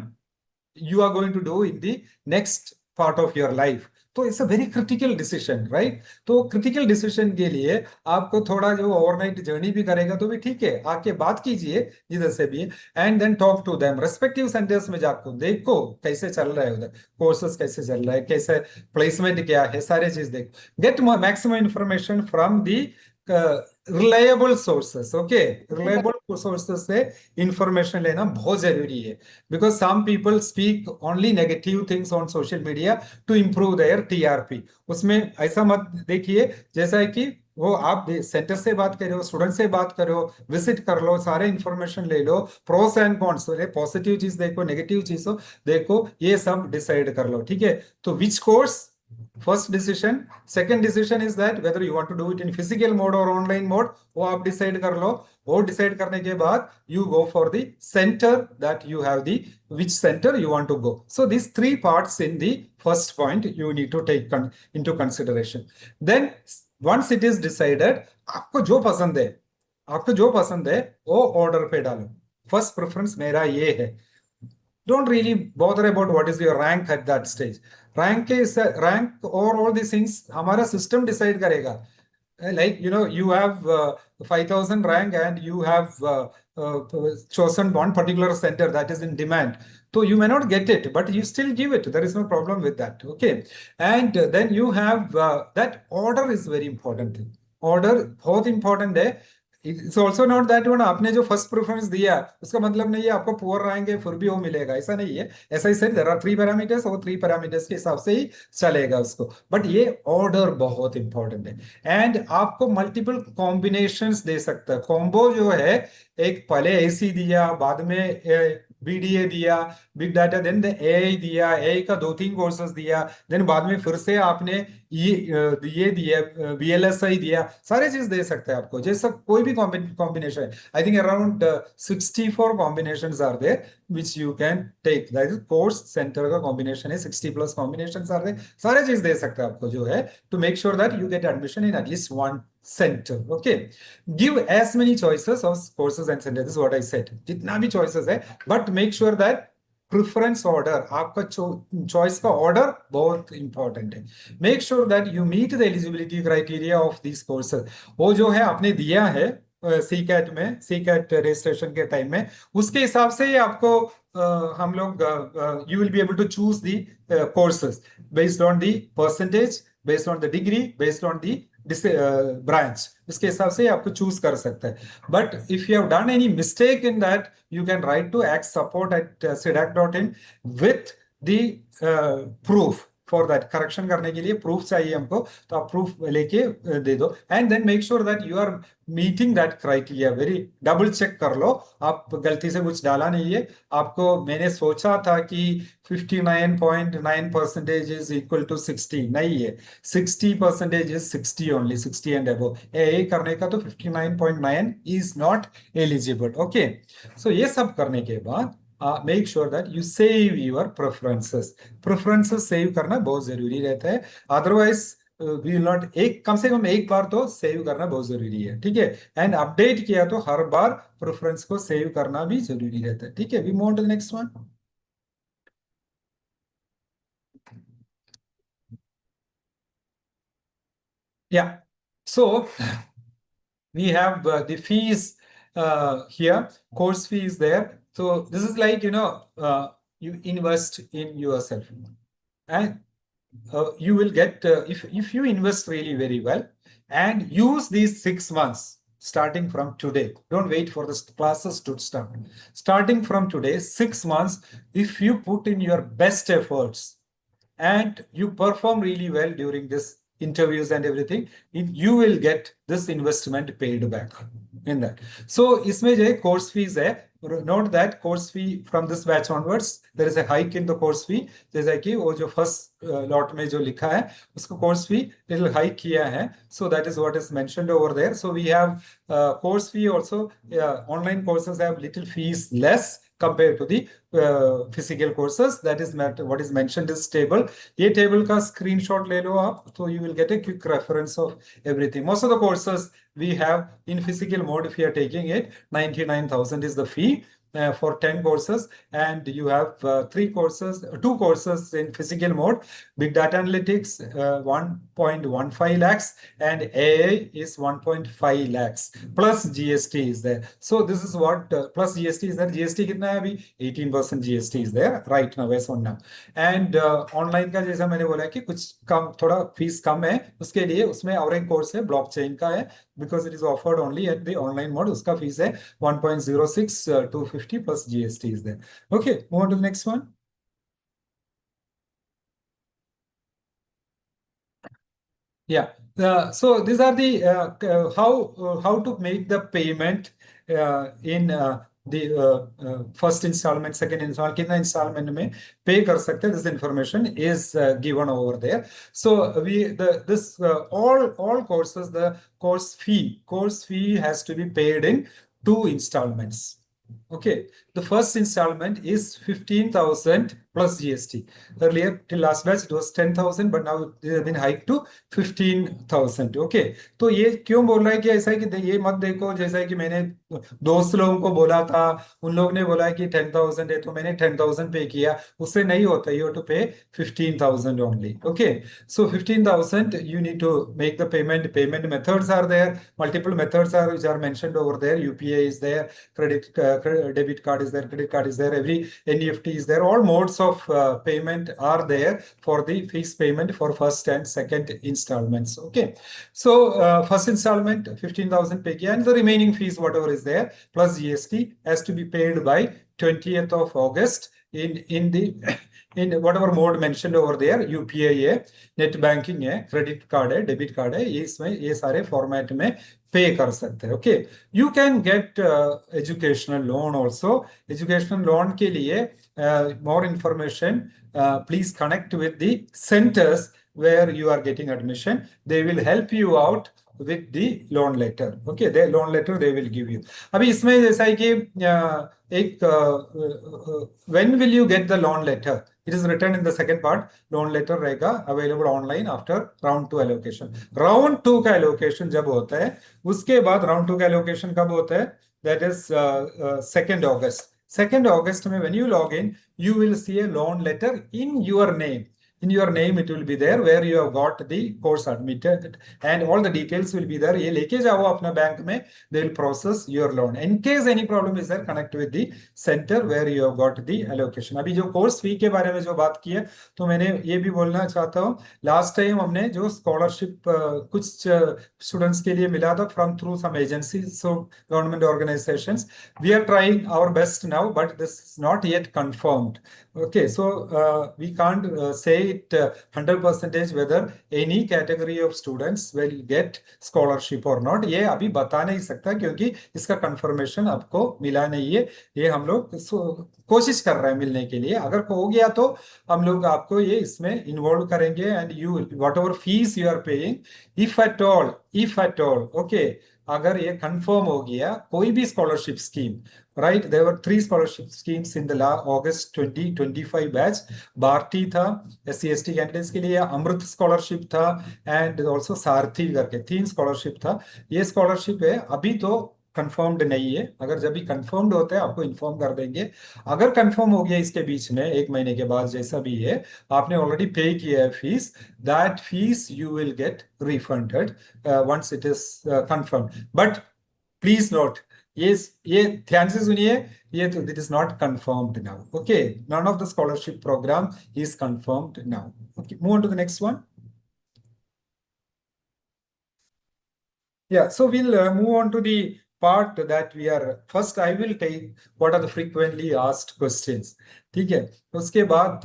you are going to do in the next part of your life. तो it's a very critical decision, right? तो critical decision के लिए आपको थोड़ा जो overnight journey भी करेगा तो भी ठीक है, आके बात कीजिए जिधर से भी, and then talk to them respective centres में जाकर देखो कैसे चल रहा है उधर, कोर्सेज कैसे चल रहा है, कैसे प्लेसमेंट क्या है, सारे चीज देखो, get maximum information from the reliable sources. Okay, reliable sources से इंफॉर्मेशन लेना बहुत जरूरी है, because some people speak only negative things on social media to improve their TRP. उसमें ऐसा मत देखिए जैसा है कि वो आप सेंटर से बात कर रहे हो, स्टूडेंट से बात कर रहे हो, विजिट कर लो, सारे इंफॉर्मेशन ले लो, प्रोस एंड कॉन्स, पॉजिटिव चीज देखो, नेगेटिव चीज देखो, ये सब डिसाइड कर लो, ठीक है? तो which course, first decision. Second decision is that whether you want to do it in physical mode और ऑनलाइन मोड, वो आप डिसाइड कर लो। वो डिसाइड करने के बाद you go for the centre that you have the, which center you want to go. So these three parts in the first point you need to take into consideration. Then once it is decided, आपको जो पसंद है, आपको जो पसंद है वो order पे डालो। फर्स्ट प्रेफरेंस मेरा ये है। Don't really bother about what is your rank at that stage. Rank is rank or all these things हमारा system decide करेगा। Like you have 5,000 rank and you have chosen one particular center that is in demand, so you may not get it but you still give it, there is no problem with that, okay? And then you have that order is very important, order बहुत important है। It's also not that one आपने जो first preference दिया उसका मतलब नहीं है आपको पुअर रहेंगे फिर भी वो मिलेगा, ऐसा नहीं है। ऐसा ही सर देयर आर 3 पैरामीटर्स, वो 3 पैरामीटर्स के हिसाब से ही चलेगा उसको, बट ये ऑर्डर बहुत इंपॉर्टेंट है। एंड आपको मल्टीपल कॉम्बिनेशंस दे सकता है, कॉम्बो जो है, एक पहले एसी दिया, बाद में बीडीए दिया, बिग डाटा, देन एआई दिया, एआई का 2-3 कोर्सेस दिया, देन बाद में फिर से आपने ये दिया, बीएलएसआई दिया, सारे चीज दे सकते हैं आपको, जैसा कोई भी कॉम्बिनेशन है। I think around 64 combinations are there which you can take, that is course centre का कॉम्बिनेशन है, 60+ कॉम्बिनेशंस आर देयर, सारे चीज दे सकते हैं आपको जो है, to make sure that you get admission in at least one center. Okay, give as many choices of courses and centers, this is what I said, जितना भी choices है, but make sure that preference order, आपका choice का order बहुत important है। Make sure that you meet the eligibility criteria of this courses, वो जो है आपने दिया है सी कैट में, सी कैट रजिस्ट्रेशन के टाइम में, उसके हिसाब से ही आपको हम लोग you will be able to choose the courses based on the percentage, based on the degree, based on the branch, इसके हिसाब से आपको चूज कर सकते हैं। But if you have done any mistake in that, you can write to act-support@cdac.in with the proof for that. Correction करने के लिए प्रूफ चाहिए हमको, तो आप प्रूफ लेके दे दो, and then make sure that you are meeting that criteria. Very double check कर लो, आप गलती से कुछ डाला नहीं है। आपको मैंने सोचा था कि 59.9% इज इक्वल टू 60, नहीं है, 60% इज 60 ओनली, 60 एंड अबव। ए करने का तो 59.9 इज नॉट एलिजिबल। ओके, सो ये सब करने के बाद make sure that you save your preferences. Preferences save करना बहुत जरूरी रहता है, अदरवाइज वी विल नॉट, एक कम से कम एक बार तो सेव करना बहुत जरूरी है, ठीक है? एंड अपडेट किया तो हर बार प्रेफरेंस को सेव करना भी जरूरी रहता है, ठीक है? We move to the next one. Yeah, so we have the fees here, course fee is there. So this is like, you invest in yourself, and you will get, if you invest really very well and use these 6 months starting from today, don't wait for the classes to start, starting from today, 6 months, if you put in your best efforts and you perform really well during this interviews and everything, you will get this investment paid back in that. So इसमें जो course fees है, note that course fee from this batch onwards, there is a hike in the course fee, जैसा कि वो जो first lot में जो लिखा है उसको course fee little hike किया है, so that is what is mentioned over there. So we have course fee also, online courses have little fees less compared to the physical courses, that is what is mentioned is table. ये table का screenshot ले लो आप, so you will get a quick reference of everything. Most of the courses we have in physical mode, if you are taking it, 99,000 is the fee. for 10 courses, and you have two courses in physical mode. Big data analytics, 1.15 lakhs, and AI is 1.5 lakhs. Plus GST is there. So this is what plus GST is there. GST कितना है अभी? 18% GST is there right now, as on now. And online का जैसा मैंने बोला कि कुछ कम, थोड़ा फीस कम है उसके लिए, उसमें और एक कोर्स है ब्लॉकचेन का है, because it is offered only at the online mode. उसका फीस है 1.06 250 plus GST is there. Okay, move on to the next one. Yeah. So these are the how to make the payment in the first installment, second installment, कितना installment में pay कर सकते हैं. This information is given over there. So all courses, the course fee has to be paid in 2 installments. Okay, the first installment is 15,000 plus GST. Earlier, till last batch, it was 10,000, but now it has been hiked to 15,000. Okay, तो ये क्यों बोल रहा है कि ऐसा है कि ये मत देखो जैसा है कि मैंने दोस्त लोगों को बोला था, उन लोगों ने बोला कि 10,000 है तो मैंने 10,000 पे किया. उससे नहीं होता. You have to pay 15,000 only. Okay, so 15,000 you need to make the payment. Payment methods are there. Multiple methods are which are mentioned over there. UPI is there. Debit card is there, credit card is there, every NEFT is there. All modes of payment are there for the fees payment for first and second installments. Okay, so first installment 15,000 pay and the remaining fees whatever is there plus GST has to be paid by 20th of August in the in whatever mode mentioned over there. UPI है, net banking है, credit card है, debit card है, ये इसमें ये सारे format में पे कर सकते हैं. Okay, you can get educational loan also. Educational loan के लिए more information, please connect with the centers where you are getting admission. They will help you out with the loan letter. Okay, the loan letter they will give you. अभी इसमें जैसा है कि when will you get the loan letter? It is written in the second part. Loan letter रहेगा available online after round 2 allocation. Round 2 का allocation जब होता है, उसके बाद round 2 का allocation कब होता है? That is 2nd August. 2nd August में when you log in, you will see a loan letter in your name. In your name it will be there where you have got the course admitted and all the details will be there. ये लेके जाओ अपना bank में, they will process your loan. In case any problem is there, connect with the center where you have got the allocation. अभी जो course fee के बारे में जो बात की है, तो मैंने ये भी बोलना चाहता हूँ, लास्ट टाइम हमने जो स्कॉलरशिप कुछ स्टूडेंट्स के लिए मिला था from through some agency, so government organisations. We are trying our best now, but this is not yet confirmed. Okay, so we can't say it 100% whether any category of students will get scholarship or not. ये अभी बता नहीं सकता क्योंकि इसका confirmation आपको मिला नहीं है. ये हम लोग कोशिश कर रहे हैं मिलने के लिए. अगर हो गया तो हम लोग आपको ये इसमें इन्वॉल्व करेंगे and you whatever fees you are paying, if at all, okay, अगर ये कंफर्म हो गया कोई भी scholarship scheme, right, there were 3 scholarship schemes in the August 2025 batch. Bharati था SC/ST कैंडिडेट्स के लिए, अमृत स्कॉलरशिप था एंड ऑल्सो सारथी करके 3 स्कॉलरशिप था. ये स्कॉलरशिप है अभी तो कंफर्म्ड नहीं है. अगर जब भी कंफर्म्ड होता है आपको इन्फॉर्म कर देंगे. अगर कंफर्म हो गया इसके बीच में 1 महीने के बाद जैसा भी है, आपने ऑलरेडी पे किया है fees, that fees you will gate refunded once it is confirmed. But please note, ये ध्यान से सुनिए, ये तो it is not confirmed now. Okay, none of the scholarship program is confirmed now. Okay, move on to the next one. Yeah, so we'll move on to the part that we are first. I will take what are the frequently asked questions. ठीक है, उसके बाद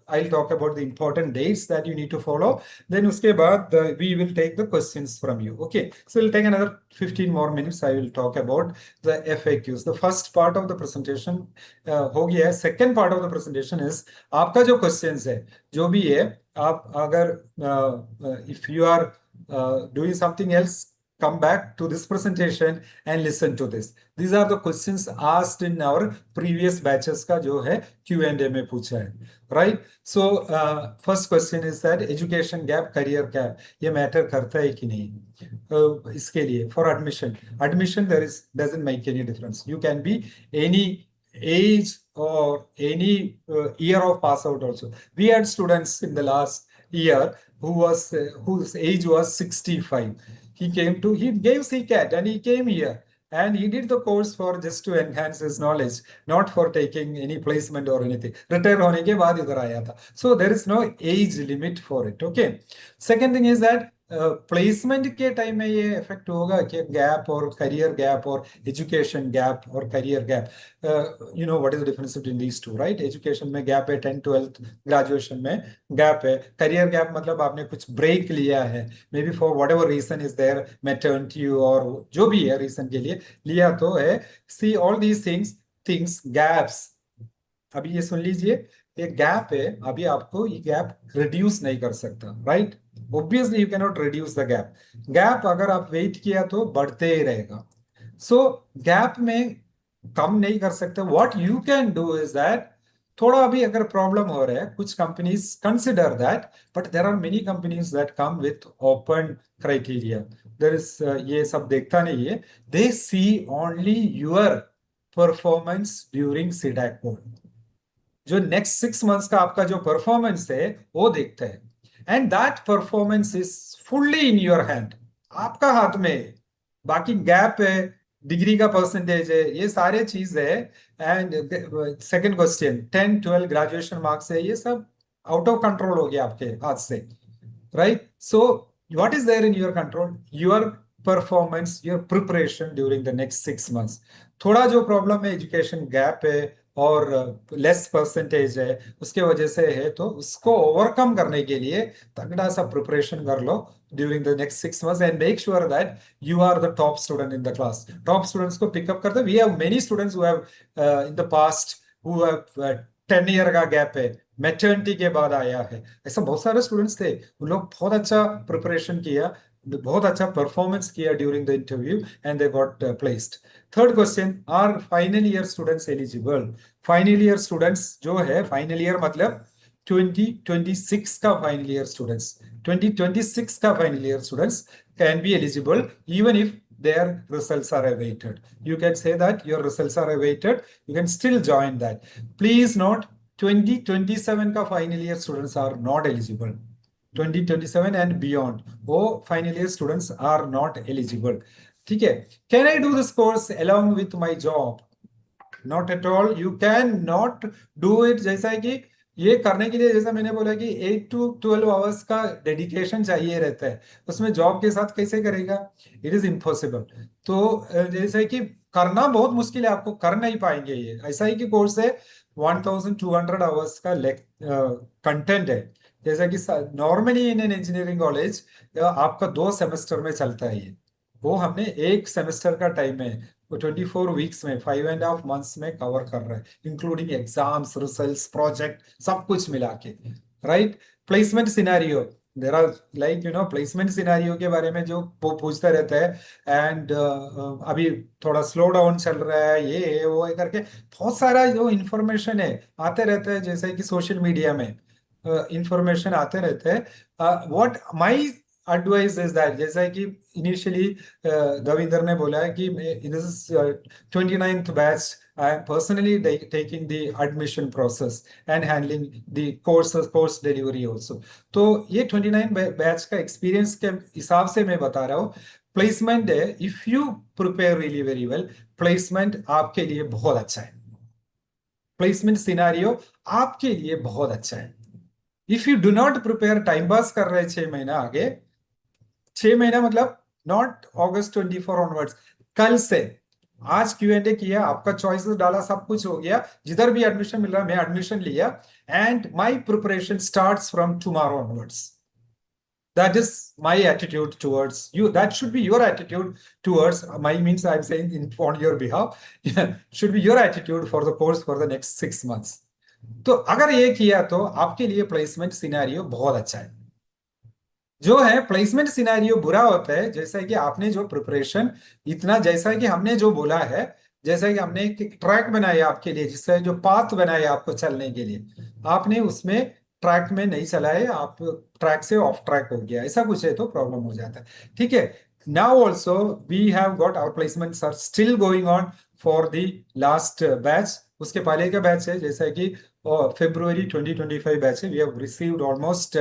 I'll talk about the important dates that you need to follow. Then उसके बाद we will take the questions from you. Okay, so we'll take another 15 more minutes. I will talk about the FAQs. The first part of the presentation हो गया है. Second part of the presentation is आपका जो questions है, जो भी है, आप अगर if you are doing something else, come back to this presentation and listen to this. These are the questions asked in our previous batches का जो है Q&A में पूछा है, right? So first question is that education gap, career gap, ये matter करता है कि नहीं? इसके लिए for admission there is doesn't make any difference. You can be any age or any year of pass out also. We had students in the last year whose age was 65. He gave C-CAT and he came here and he did the course for just to enhance his knowledge, not for taking any placement or anything. Retire होने के बाद इधर आया था. So there is no age limit for it. Okay. Second thing is that placement के time में ये effect होगा कि गैप और करियर गैप और एजुकेशन गैप और career gap you know what is the difference between these two right education में gap है 10 12th ग्रेजुएशन में गैप है करियर गैप मतलब आपने कुछ ब्रेक लिया है maybe for whatever reason is there maternity और जो भी है रीजन के लिए लिया तो है see all these things gaps अभी ये सुन लीजिए एक गैप है अभी आपको ये गैप रिड्यूस नहीं कर सकता right obviously you can not reduce the gap gap अगर आप वेट किया तो बढ़ते ही रहेगा सो गैप में कम नहीं कर सकते what you can do is that थोड़ा अभी अगर प्रॉब्लम हो रहा है कुछ companies consider that but there are many companies that come with open criteria there is ये सब देखता नहीं है they see only your performance during C-DAC board जो नेक्स्ट 6 मंथ्स का आपका जो परफॉर्मेंस है वो देखते हैं and that performance is fully in your hand आपका हाथ में बाकी गैप है डिग्री का परसेंटेज है ये सारे चीज है and second question 10 12 graduation marks है ये सब आउट ऑफ कंट्रोल हो गया आपके हाथ से right so what is there in your control your performance your preparation during the next 6 months थोड़ा जो प्रॉब्लम है एजुकेशन गैप है और लेस परसेंटेज है उसके वजह से है तो उसको ओवरकम करने के लिए तगड़ा सा प्रिपरेशन कर लो during the next 6 months and make sure that you are the top student in the class top students को पिकअप करते we have many students who have in the past who have 10 year का gap है maternity के बाद आया है ऐसा बहुत सारे स्टूडेंट्स थे उन लोग बहुत अच्छा प्रिपरेशन किया बहुत अच्छा परफॉर्मेंस किया during the interview and they got placed third question are final year students eligible final year students जो है फाइनल ईयर मतलब 2026 का फाइनल ईयर स्टूडेंट्स 2026 का final year students can be eligible even if their results are awaited you can say that your results are awaited you can still join that please note 2027 का final year students are not eligible 2027 and beyond वो final year students are not eligible ठीक है can I do this course along with my job not at all you can not do it जैसा है कि ये करने के लिए जैसा मैंने बोला कि 8 to 12 आवर्स का डेडिकेशन चाहिए रहता है उसमें जॉब के साथ कैसे करेगा इट इज इम्पॉसिबल तो जैसे कि करना बहुत मुश्किल है आपको कर नहीं पाएंगे ये ऐसा ही कि कोर्स है 1200 आवर्स का कंटेंट है जैसा कि normally in an engineering college आपका 2 सेमेस्टर में चलता है ये वो हमने 1 सेमेस्टर का टाइम है वो 24 वीक्स में 5.5 मंथ्स में कवर कर रहा है इंक्लूडिंग एग्जाम्स रिजल्ट्स प्रोजेक्ट सब कुछ मिला के right placement scenario there are like you know placement scenario के बारे में जो पूछता रहता है एंड अभी थोड़ा स्लो डाउन चल रहा है ये है वो है करके बहुत सारा जो इंफॉर्मेशन है आते रहता है जैसे कि सोशल मीडिया में इंफॉर्मेशन आते रहते हैं what my advice is that जैसा कि इनिशियली दविंदर ने बोला है कि this is 29th batch I am personally taking the admission process and handling the course delivery also. तो ये 29 बैच का एक्सपीरियंस के हिसाब से मैं बता रहा हूँ प्लेसमेंट है if you prepare really very well placement आपके लिए बहुत अच्छा है प्लेसमेंट सिनेरियो आपके लिए बहुत अच्छा है if you do not prepare time pass कर रहे 6 महीना आगे 6 महीना मतलब नॉट August 24 ऑनवर्ड्स कल से आज Q&A किया आपका चॉइसेस डाला सब कुछ हो गया जिधर भी एडमिशन मिल रहा है मैं एडमिशन लिया and my preparation starts from tomorrow onwards that is my attitude towards you that should be your attitude towards my means I'm saying on your behalf should be your attitude for the course for the next 6 months तो अगर ये किया तो आपके लिए placement scenario बहुत अच्छा है जो है प्लेसमेंट सिनेरियो बुरा होता है जैसा कि आपने जो प्रिपरेशन इतना जैसा कि हमने जो बोला है जैसा कि हमने एक ट्रैक बनाया आपके लिए जिससे जो पाथ बनाया आपको चलने के लिए आपने उसमें ट्रैक में नहीं चलाए आप ट्रैक से ऑफ ट्रैक हो गया ऐसा कुछ है तो प्रॉब्लम हो जाता है ठीक है now also we have got our placements are still going on for the last batch उसके पहले का बैच है, जैसा कि February 2025 बैच है, we have received almost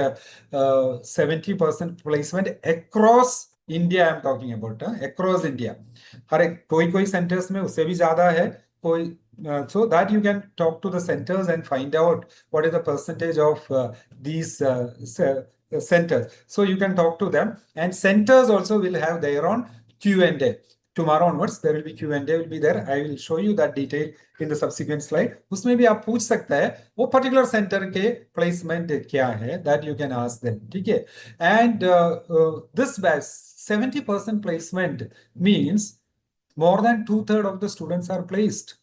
70% placement across India. I am talking about across India. हर एक कोई कोई सेंटर्स में उससे भी ज्यादा है, कोई so that you can talk to the centers and find out what is the percentage of these centers. So you can talk to them, and centers also will have their own Q&A. Tomorrow onwards there will be Q&A will be there. I will show you that detail in the subsequent slide. उसमें भी आप पूछ सकते हैं वो particular center के placement क्या है, that you can ask them. ठीक है? And this batch 70% placement means more than two-thirds of the students are placed.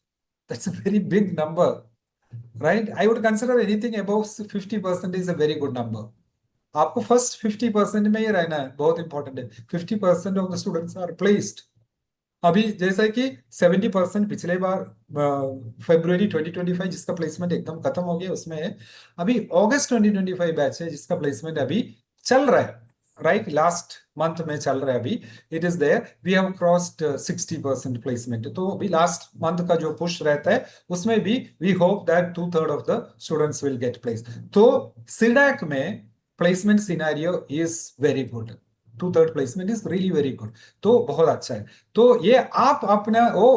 That's a very big number, right? I would consider anything above 50% is a very good number. आपको first 50% में ही रहना है, बहुत important है। 50% of the students are placed. अभी जैसा कि 70% पिछले बार February 2025 जिसका प्लेसमेंट एकदम खत्म हो गया उसमें है। अभी अगस्त 2025 बैच है जिसका प्लेसमेंट अभी चल रहा है, राइट? लास्ट मंथ में चल रहा है अभी। It is there, we have crossed 60% placement. तो अभी लास्ट मंथ का जो पुश रहता है उसमें भी we hope that 2/3 of the students will get place. तो C-DAC में placement scenario is very good. 2/3 placement is really very good, तो बहुत अच्छा है। तो ये आप अपना वो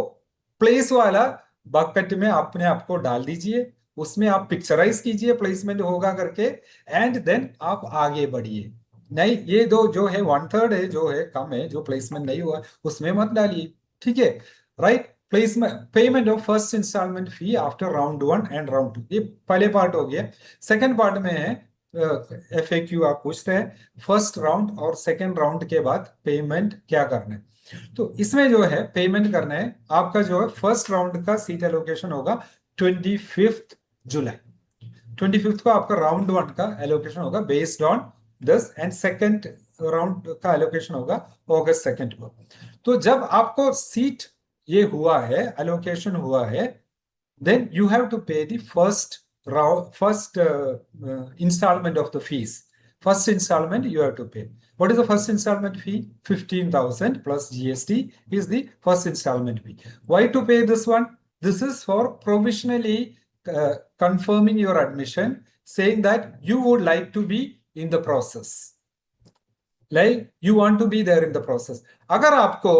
प्लेस वाला बकेट में अपने आप को डाल दीजिए, उसमें आप पिक्चराइज कीजिए प्लेसमेंट होगा करके, एंड देन आप आगे बढ़िए। नहीं, ये दो जो है 1/3 है, जो है कम है, जो प्लेसमेंट नहीं हुआ उसमें मत डालिए। ठीक है, right? Placement payment of first instalment fee after round 1 and round 2, ये पहले पार्ट हो गया। सेकेंड पार्ट में है FAQ आप पूछते हैं फर्स्ट राउंड और सेकेंड राउंड के बाद पेमेंट क्या करना है। तो इसमें जो है पेमेंट करना है आपका, जो है फर्स्ट राउंड का सीट एलोकेशन होगा 25 जुलाई। 25 को आपका राउंड 1 का एलोकेशन होगा based on this, and second round का एलोकेशन होगा August 2 को। तो जब आपको सीट ये हुआ है, एलोकेशन हुआ है, then you have to pay the first installment of the fees. First installment you have to pay. What is the first installment fee? 15,000 plus GST is the first installment fee. Why to pay this one? This is for provisionally confirming your admission, saying that you would like to be in the process. Like you want to be there in the process. अगर आपको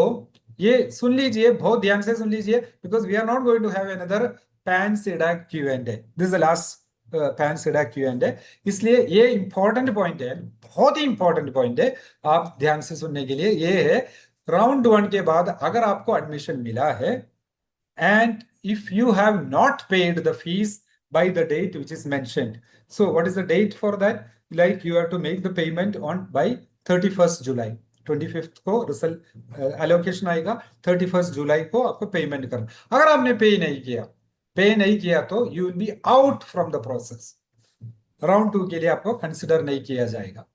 ये सुन लीजिए, बहुत ध्यान से सुन लीजिए, because we are not going to have another PAN C-DAC Q&A. This is the last PAN C-DAC Q&A. इसलिए ये इंपॉर्टेंट पॉइंट है, बहुत ही इंपॉर्टेंट पॉइंट है, आप ध्यान से सुनने के लिए। ये है राउंड 1 के बाद अगर आपको एडमिशन मिला है, and if you have not paid the fees by the date which is mentioned. So what is the date for that? Like you have to make the payment on by 31st July. 25th को result allocation आएगा, 31st जुलाई को आपको payment करना। अगर आपने पे नहीं किया तो you will be out from the process. Round 2 के लिए आपको कंसिडर नहीं किया जाएगा।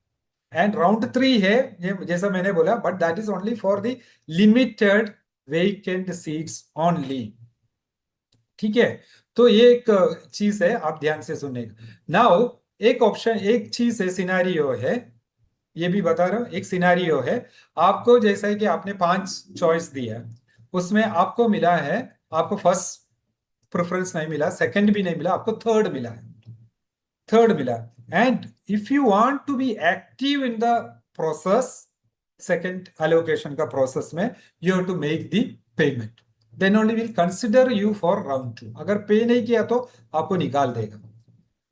एंड राउंड 3 है, ये जैसा मैंने बोला, but that is only for the limited vacant seats only. ठीक है, तो ये एक चीज है, आप ध्यान से सुनिएगा। नाउ एक ऑप्शन, एक चीज है, सिनारियो है, ये भी बता रहा हूं, एक सिनारियो है। आपको जैसा है कि आपने 5 चॉइस दिया, उसमें आपको मिला है, आपको फर्स्ट प्रेफरेंस नहीं मिला, सेकंड भी नहीं मिला, आपको थर्ड मिला है, थर्ड मिला। And if you want to be active in the process, second allocation का प्रोसेस में, you have to make the payment, then only will consider you for round 2। अगर पे नहीं किया तो आपको निकाल देगा।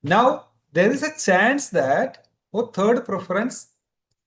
Now there is a chance that वो थर्ड प्रेफरेंस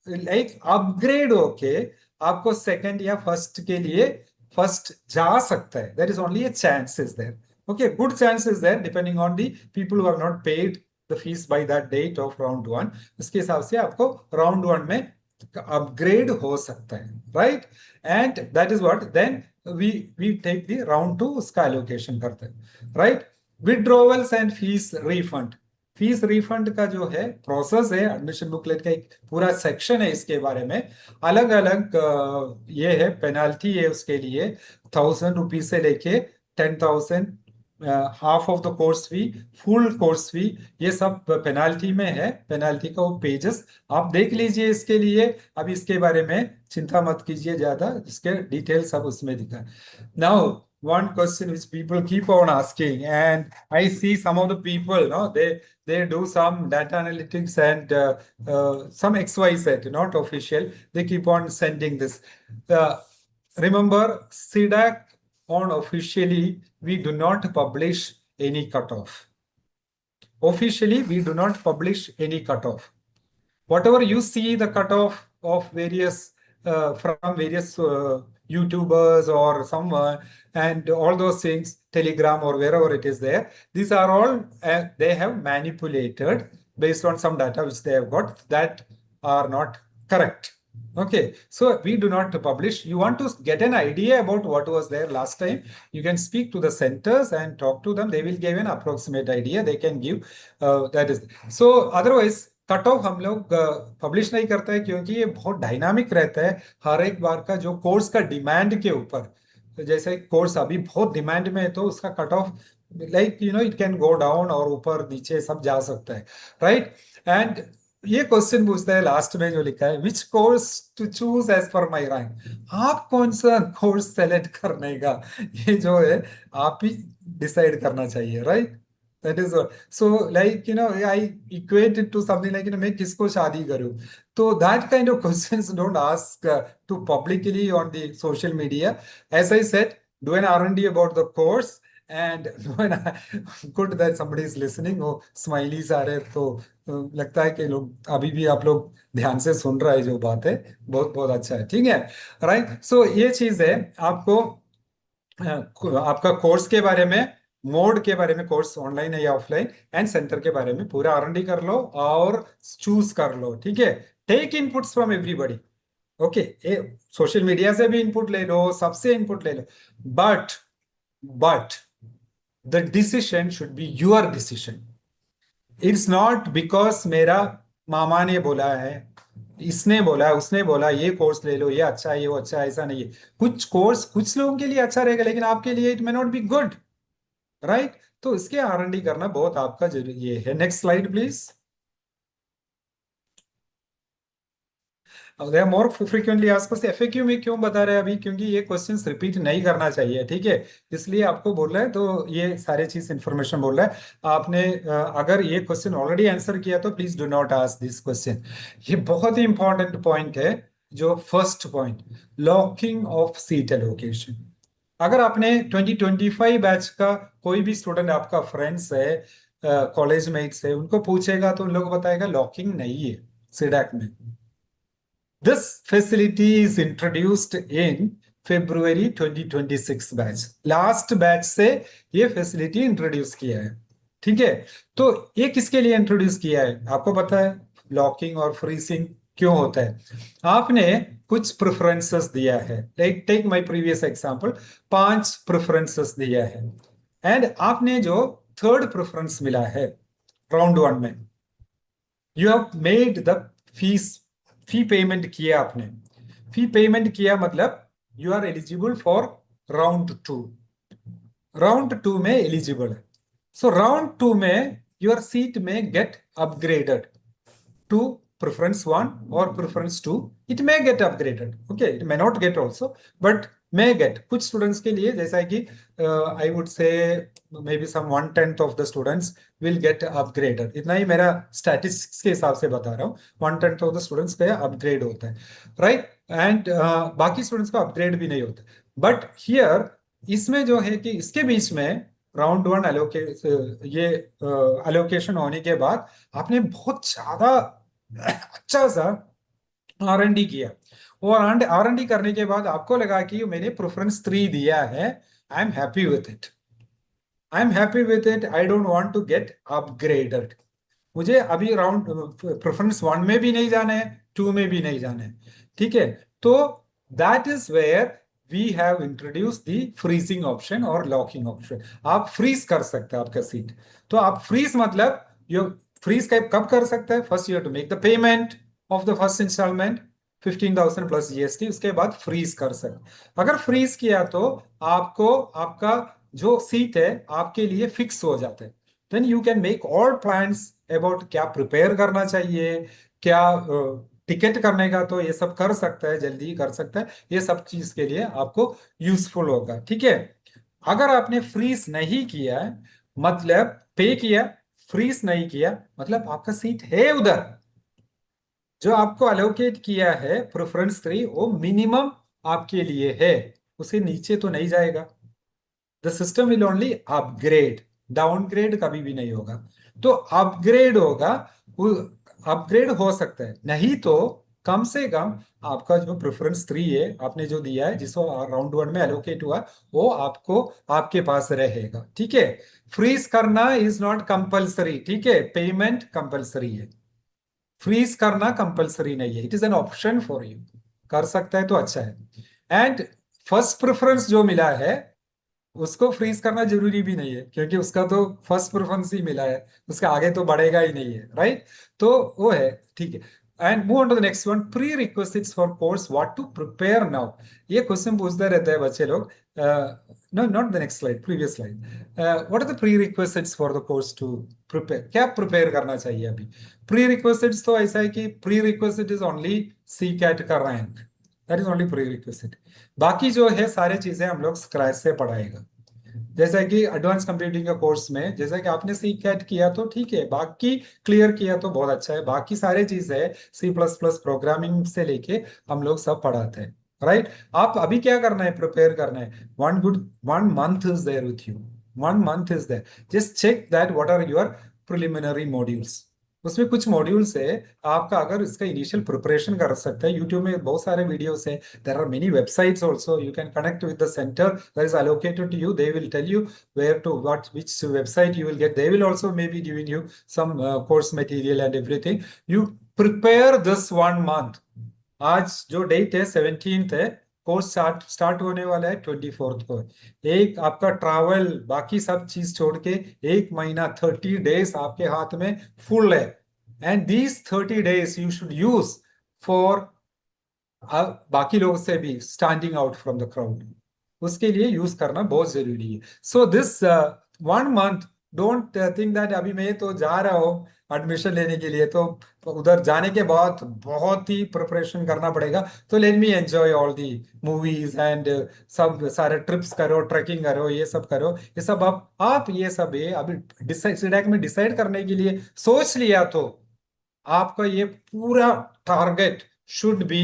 लाइक अपग्रेड होके आपको सेकंड या फर्स्ट के लिए फर्स्ट जा सकता है। There is only a chance is there, okay, good chance is there, depending on the people who have not paid the fees by that date of round 1। उसके हिसाब से आपको राउंड 1 में अपग्रेड हो सकता है, right? And that is what then we take the round 2, उसका allocation करते हैं, right? Withdrawals and fees refund. Fees refund का जो है प्रोसेस है, एडमिशन बुकलेट का एक पूरा सेक्शन है इसके बारे में, अलग अलग ये है, पेनाल्टी है उसके लिए, 1,000 रुपीज से लेके 10,000, half of the course fee, full course fee, ये सब पेनाल्टी में है। पेनाल्टी का वो पेजेस आप देख लीजिए इसके लिए, अब इसके बारे में चिंता मत कीजिए ज्यादा, इसके डिटेल्स सब उसमें दिखा। Now one question which people keep on asking, and I see some of the people, no, they do some data analytics and some XYZ, not official. They keep on sending this. Remember, C-DAC on officially, we do not publish any cutoff. Officially, we do not publish any cutoff. Whatever you see the cutoff of various from various YouTubers or someone and all those things, Telegram or wherever it is there, these are all they have manipulated based on some data which they have got that are not correct. Okay, so we do not publish. You want to get an idea about what was there last time, you can speak to the centers and talk to them. They will give an approximate idea. They can give that is. So otherwise cut off हम लोग publish नहीं करते हैं क्योंकि ये बहुत dynamic रहता है हर एक बार का जो कोर्स का डिमांड के ऊपर। तो जैसे कोर्स अभी बहुत डिमांड में है तो उसका cut off like it can go down और ऊपर नीचे सब जा सकता है, राइट। एंड ये क्वेश्चन पूछता है लास्ट में जो लिखा है, which course to choose as per my rank. आप कौन सा कोर्स सेलेक्ट करने का, ये जो है आप ही डिसाइड करना चाहिए, right. That is what. So, like, I equate it to something like, मैं किसको शादी करूं? So that kind of questions don't ask to publicly on the social media. As I said, do an R&D about the course and do an good that somebody is listening. वो smileys आ रहे हैं, तो लगता है कि लोग अभी भी आप लोग ध्यान से सुन रहा है जो बात है, बहुत बहुत अच्छा है, ठीक है, राइट। सो ये चीज है आपको आपका कोर्स के बारे में, मोड के बारे में, कोर्स ऑनलाइन है या ऑफलाइन, एंड सेंटर के बारे में पूरा R&D कर लो और चूज कर लो, ठीक है। Take inputs from everybody, okay. Social media से भी इनपुट ले लो, सबसे इनपुट ले लो, but the decision should be your decision. It's not because मेरा मामा ने बोला है, इसने बोला, उसने बोला ये कोर्स ले लो, ये अच्छा है, ये वो अच्छा है, ऐसा नहीं है। कुछ कोर्स कुछ लोगों के लिए अच्छा रहेगा लेकिन आपके लिए it may not be good, right. तो इसके R&D करना बहुत आपका जरूरी ये है। Next slide please. They are more frequently asked question. FAQ में क्यों बता रहे हैं अभी, क्योंकि ये क्वेश्चंस रिपीट नहीं करना चाहिए, ठीक है, इसलिए आपको बोल रहा है। तो ये सारे चीज इंफॉर्मेशन बोल रहा है। आपने अगर ये क्वेश्चन ऑलरेडी आंसर किया तो please do not ask this question. ये बहुत ही इंपॉर्टेंट पॉइंट है, जो first point, locking of seat allocation. अगर आपने 2025 बैच का कोई भी स्टूडेंट आपका फ्रेंड्स है, कॉलेज मेट्स है, उनको पूछेगा तो उन लोग बताएगा लॉकिंग नहीं है सीडैक में। This facility is introduced in February 2026 batch, last batch से ये फैसिलिटी इंट्रोड्यूस किया है, ठीक है। तो ये किसके लिए इंट्रोड्यूस किया है आपको पता है, लॉकिंग और फ्रीजिंग क्यों होता है। आपने कुछ प्रेफरेंसेस दिया है, like take my previous example, 5 preferences दिया है, एंड आपने जो थर्ड प्रेफरेंस मिला है राउंड 1 में, you have made the fee payment किया आपने, फी पेमेंट किया मतलब you are eligible for round 2, round 2 में एलिजिबल है। सो राउंड 2 में योर सीट में get upgraded to preference 1 or preference 2. It may get upgraded, okay, it may not get also, but may get। कुछ students के लिए जैसा कि I would say maybe some 1/10 of the students will get upgraded। इतना ही मेरा statistics के हिसाब से बता रहा हूँ, 1/10 of the students पे अपग्रेड होता है, राइट, एंड बाकी स्टूडेंट्स को अपग्रेड भी नहीं होता। बट हियर इसमें जो है कि इसके बीच में राउंड 1 ये अलोकेशन होने के बाद आपने बहुत ज्यादा अच्छा सा R&D किया, और R&D करने के बाद आपको लगा कि मैंने प्रेफरेंस 3 दिया है, I am happy with it, I am happy with it, I don't want to get upgraded. मुझे अभी राउंड प्रेफरेंस 1 में भी नहीं जाना है, 2 में भी नहीं जाना है, ठीक है। तो that is where we have introduce the freezing option और लॉकिंग ऑप्शन। आप फ्रीज कर सकते हैं आपका सीट। तो आप फ्रीज मतलब यू फ्रीज कब कर सकते हैं, first you have to make the payment of the first installment 15,000 plus GST, उसके बाद फ्रीज कर सकते। अगर फ्रीज किया तो आपको आपका जो सीट है आपके लिए फिक्स हो जाता है। Then you can make all plans about क्या प्रिपेयर करना चाहिए, क्या टिकट करने का, तो ये सब कर सकता है, जल्दी कर सकता है, ये सब चीज के लिए आपको यूजफुल होगा, ठीक है। अगर आपने फ्रीज नहीं किया है, मतलब पे किया, फ्रीज नहीं किया, मतलब आपका सीट है उधर। जो आपको अलोकेट किया है प्रेफरेंस 3, वो मिनिमम आपके लिए है, उसके नीचे तो नहीं जाएगा। The system will only upgrade, downgrade कभी भी नहीं होगा। तो अपग्रेड होगा, अपग्रेड हो सकता है, नहीं तो कम से कम आपका जो प्रेफरेंस 3 है, आपने जो दिया है, जिसको राउंड 1 में एलोकेट हुआ, वो आपको आपके पास रहेगा। ठीक है। फ्रीज करना इज नॉट कंपलसरी, ठीक है, पेमेंट कंपलसरी है, फ्रीज करना कंपलसरी नहीं है, it is an option for you. कर सकता है तो अच्छा है। एंड फर्स्ट प्रेफरेंस जो मिला है, उसको फ्रीज करना जरूरी भी नहीं है, क्योंकि उसका तो फर्स्ट प्रेफरेंस ही मिला है, उसके आगे तो बढ़ेगा ही नहीं है, राइट। तो वो है, ठीक है। And move on to the next one, pre request for course, what to prepare now. ये क्वेश्चन पूछते रहते हैं बच्चे लोग। No, not the next slide, previous slide. What are the pre request for the course to prepare, क्या prepare करना चाहिए अभी। प्री रिक्वेस्ट तो ऐसा है कि pre request is only C CAT का रैंक, that is only pre request. बाकी जो है सारे चीजें हम लोग स्क्रैच से पढ़ाएगा। जैसा कि एडवांस कंप्यूटिंग का कोर्स में, जैसा कि आपने सी कैट किया तो ठीक है, बाकी क्लियर किया तो बहुत अच्छा है, बाकी सारे चीज है, C++ प्रोग्रामिंग से लेके हम लोग सब पढ़ाते हैं, राइट। आप अभी क्या करना है, प्रिपेयर करना है। One month is there with you, one month is there, just check that what are your preliminary modules. उसमें कुछ मॉड्यूल्स है, आपका अगर इसका इनिशियल प्रिपरेशन कर सकते हैं, यूट्यूब में बहुत सारे वीडियोस है, there are many websites also, you can connect with the center that is allocated to you, they will tell you where to which website you will get, they will also maybe giving you some course material and everything. You prepare this 1 month, आज जो date है 17th है, course start start होने वाला है 24th को। एक आपका ट्रैवल बाकी सब चीज छोड़ के, एक महीना 30 days आपके हाथ में फुल है। And these 30 days you should use for बाकी लोगों से भी standing out from the crowd, उसके लिए यूज करना बहुत जरूरी है। So this 1 month, don't think that अभी मैं तो जा रहा हूँ एडमिशन लेने के लिए, तो उधर जाने के बाद बहुत ही प्रिपरेशन करना पड़ेगा, तो let me enjoy all the movies and सब सारे ट्रिप्स करो, ट्रैकिंग करो, ये सब करो, ये सब आप ये सब है अभी डिसाइड सीडैक में डिसाइड करने के लिए सोच लिया, तो आपका ये पूरा target should be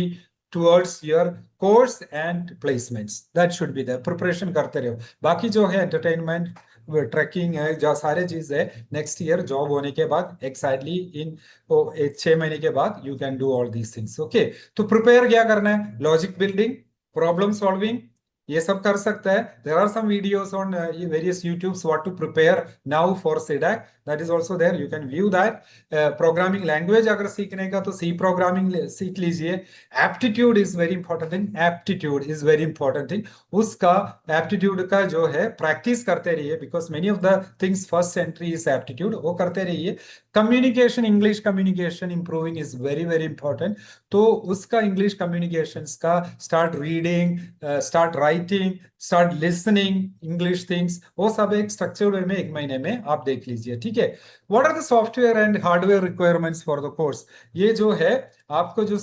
towards your course and placements, that should be there, preparation करते रहो। बाकी जो है एंटरटेनमेंट, ट्रैकिंग है, जो सारे चीज है, नेक्स्ट ईयर जॉब होने के बाद एक्साइटली इन 6 महीने के बाद you can do all these things, okay. तो प्रिपेयर क्या करना है, लॉजिक बिल्डिंग, प्रॉब्लम सॉल्विंग, ये सब कर सकता है। There are some videos on various YouTubes what to prepare now for CDAC, that is also there, you can view that. Programming language अगर सीखने का तो सी प्रोग्रामिंग सीख लीजिए। Aptitude is very important thing, aptitude is very important thing, उसका aptitude का जो है प्रैक्टिस करते रहिए, because many of the things first entry is aptitude, वो करते रहिए। Communication, English communication improving is very very important, तो उसका इंग्लिश कम्युनिकेशन का start reading, start writing, start listening English things, वो सब एक स्ट्रक्चर्ड वे में 1 महीने में आप देख लीजिए, ठीक है। What are the software and hardware requirements for the course, ये जो है आपको जो,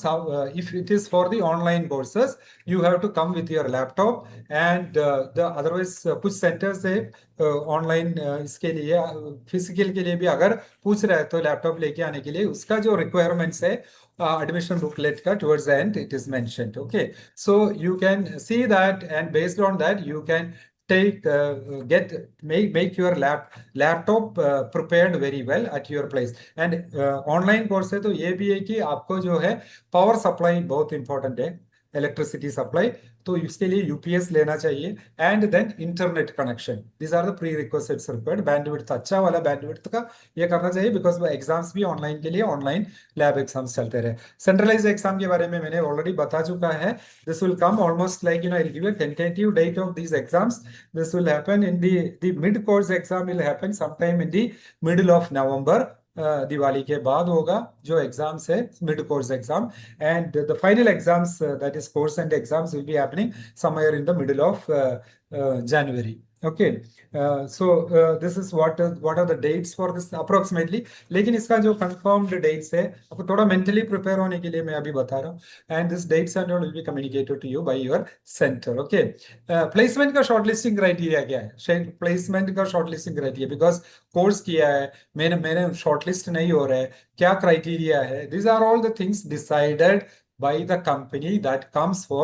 if it is for the online courses, you have to come with your laptop and the otherwise कुछ सेंटर्स है ऑनलाइन, इसके लिए फिजिकल के लिए भी अगर पूछ रहे हैं तो लैपटॉप लेके आने के लिए, उसका जो रिक्वायरमेंट्स है admission booklet ka towards the end it is mentioned, okay. So you can see that, and based on that you can take make your laptop prepared very well at your place. And online course है तो ये भी है कि आपको जो है power supply बहुत इंपॉर्टेंट है, इलेक्ट्रिसिटी सप्लाई, तो इसके लिए यूपीएस लेना चाहिए। And then internet connection, these are the pre requests required. Bandwidth, अच्छा वाला बैंडविड्थ का ये करना चाहिए, बिकॉज एग्जाम्स भी ऑनलाइन के लिए ऑनलाइन लैब एग्जाम्स चलते रहे। सेंट्रलाइज एग्जाम के बारे में मैंने ऑलरेडी बता चुका है, this will come almost like I will give a tentative date of these exams. This will happen in the mid course exam will happen sometime in the middle of November, Diwali के बाद होगा जो exams है mid course exam, and the final exams, that is course and exams will be happening somewhere in the middle of January, okay so this is what are the dates for this approximately, लेकिन इसका जो confirmed dates है आपको थोड़ा mentally prepare होने के लिए मैं अभी बता रहा हूँ, and this dates and will be communicated to you by your centre. Okay, placement का शॉर्टलिस्टिंग क्राइटेरिया क्या है? प्लेसमेंट का शॉर्टलिस्टिंग क्राइटेरिया, बिकॉज कोर्स किया है मैंने मैंने शॉर्टलिस्ट नहीं हो रहा है, क्या क्राइटेरिया है? These are all the things decided by the company that comes for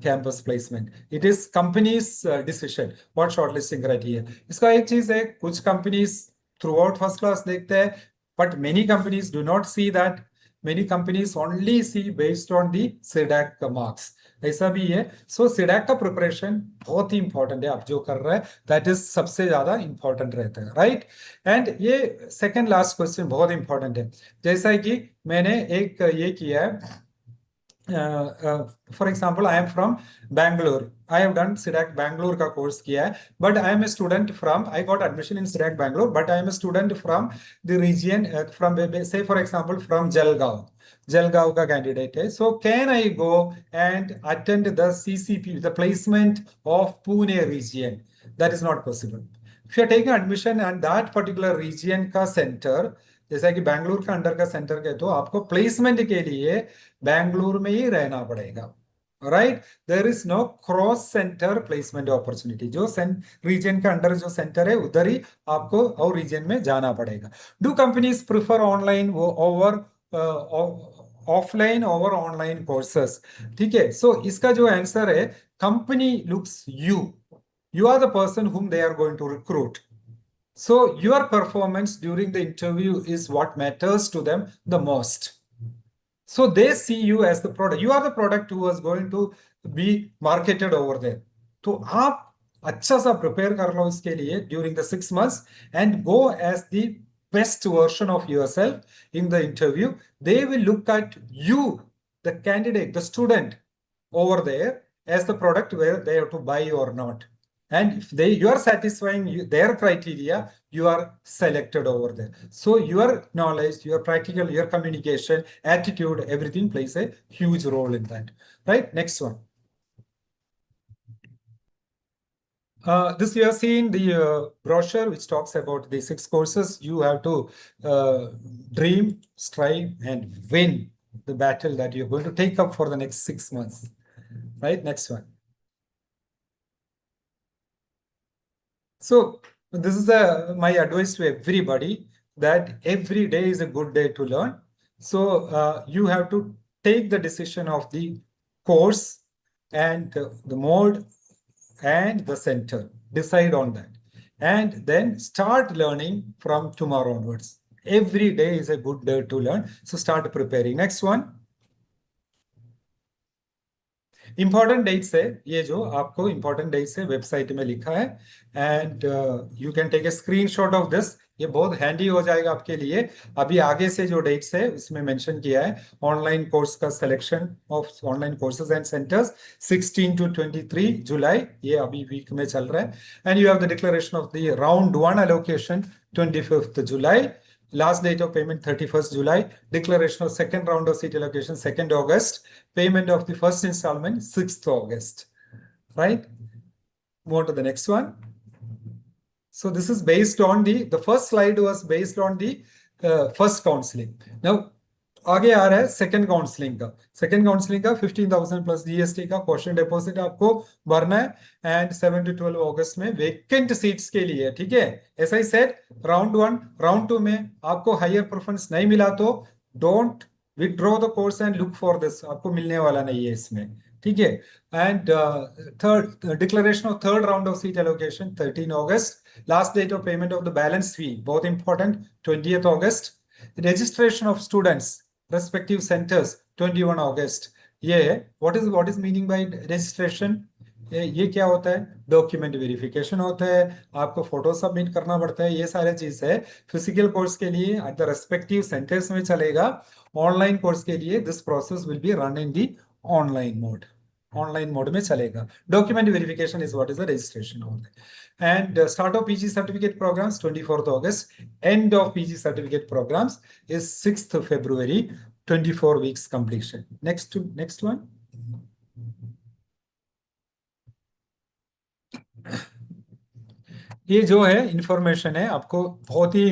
campus placement. It is company's decision what shortlisting criteria. इसका एक चीज है, कुछ companies throughout first class देखते हैं, but many companies do not see that. Many companies only see based on the C-DAC marks. ऐसा भी है। सो C-DAC का प्रिपरेशन बहुत ही इंपॉर्टेंट है, आप जो कर रहे हैं दैट इज सबसे ज्यादा इंपॉर्टेंट रहता है, राइट? एंड ये सेकंड लास्ट क्वेश्चन बहुत इंपॉर्टेंट है, जैसा कि मैंने एक ये किया है, for example, I am from Bangalore. I have done C-DAC Bangalore का कोर्स किया है, but I am a student from, I got admission in C-DAC Bangalore, but I am a student from the region, from say for example from Jalgaon का candidate है. So can I go and attend the CCP, the placement of Pune region? That is not possible. If you are taking admission and that particular region का center, जैसा कि बैंगलोर का under का centre के, तो आपको प्लेसमेंट के लिए बैंगलोर में ही रहना पड़ेगा, right? There is no cross centre placement opportunity. जो रीजन का अंडर जो सेंटर है उधर ही आपको और रीजन में जाना पड़ेगा। Do companies prefer online over offline over online courses? ठीक है, सो इसका जो आंसर है, company looks you, you are the person whom they are going to recruit. So your performance during the interview is what matters to them the most. So they see you as the product. You are the product who is going to be marketed over there. तो आप अच्छा सा prepare कर लो इसके लिए during the 6 months and go as the best version of yourself in the interview. They will look at you, the candidate, the student over there as the product where they have to buy or not. And if you are satisfying their criteria, you are selected over there. So your knowledge, your practical, your communication, attitude, everything plays a huge role in that. Right? Next one. This you have seen the brochure which talks about the 6 courses. You have to dream, strive, and win the battle that you're going to take up for the next 6 months. Right? Next one. So this is my advice to everybody, that every day is a good day to learn. So you have to take the decision of the course and the mode and the center. Decide on that. And then start learning from tomorrow onwards. Every day is a good day to learn. So start preparing. Next one. Important dates है, ये जो आपको important dates है website में लिखा है, and you can take a screenshot of this. ये बहुत हैंडी हो जाएगा आपके लिए. अभी आगे से जो डेट्स है उसमें मेंशन किया है ऑनलाइन कोर्स का selection of online courses and centres 16 to 23 जुलाई, ये अभी वीक में चल रहा है. And you have the declaration of the round 1 allocation 25th July. Last date of payment 31st July. Declaration of second round of seat allocation 2nd August. Payment of the first installment 6th August. Right? Move on to the next one. So this is based on the first slide was based on the first counseling. Now आगे आ रहा है second counselling का. Second counselling का 15,000 plus GST का question deposit आपको भरना है, and 7 to 12 अगस्त में वेकेंट सीट्स के लिए. ठीक है, ऐसा ही सेट राउंड 1 राउंड 2 में आपको हायर प्रेफरेंस नहीं मिला तो don't withdraw the course and look for this, आपको मिलने वाला नहीं है इसमें. ठीक है, and third declaration of third round of seat allocation 13 August. Last date of payment of the balance fee बहुत इंपॉर्टेंट 20th August. Registration of students respective centers 21 August. ये है what is meaning by registration. ये क्या होता है? Document verification होता है, आपको फोटो सबमिट करना पड़ता है, ये सारे चीज है. फिजिकल कोर्स के लिए एट द रेस्पेक्टिव सेंटर्स में चलेगा. ऑनलाइन कोर्स के लिए this process will be run in the online mode में चलेगा. Document verification is what is the registration होता है. And start of PG certificate programs 24th August. End of PG certificate programs is 6th February. 24 weeks completion. Next one. ये जो है information है आपको बहुत ही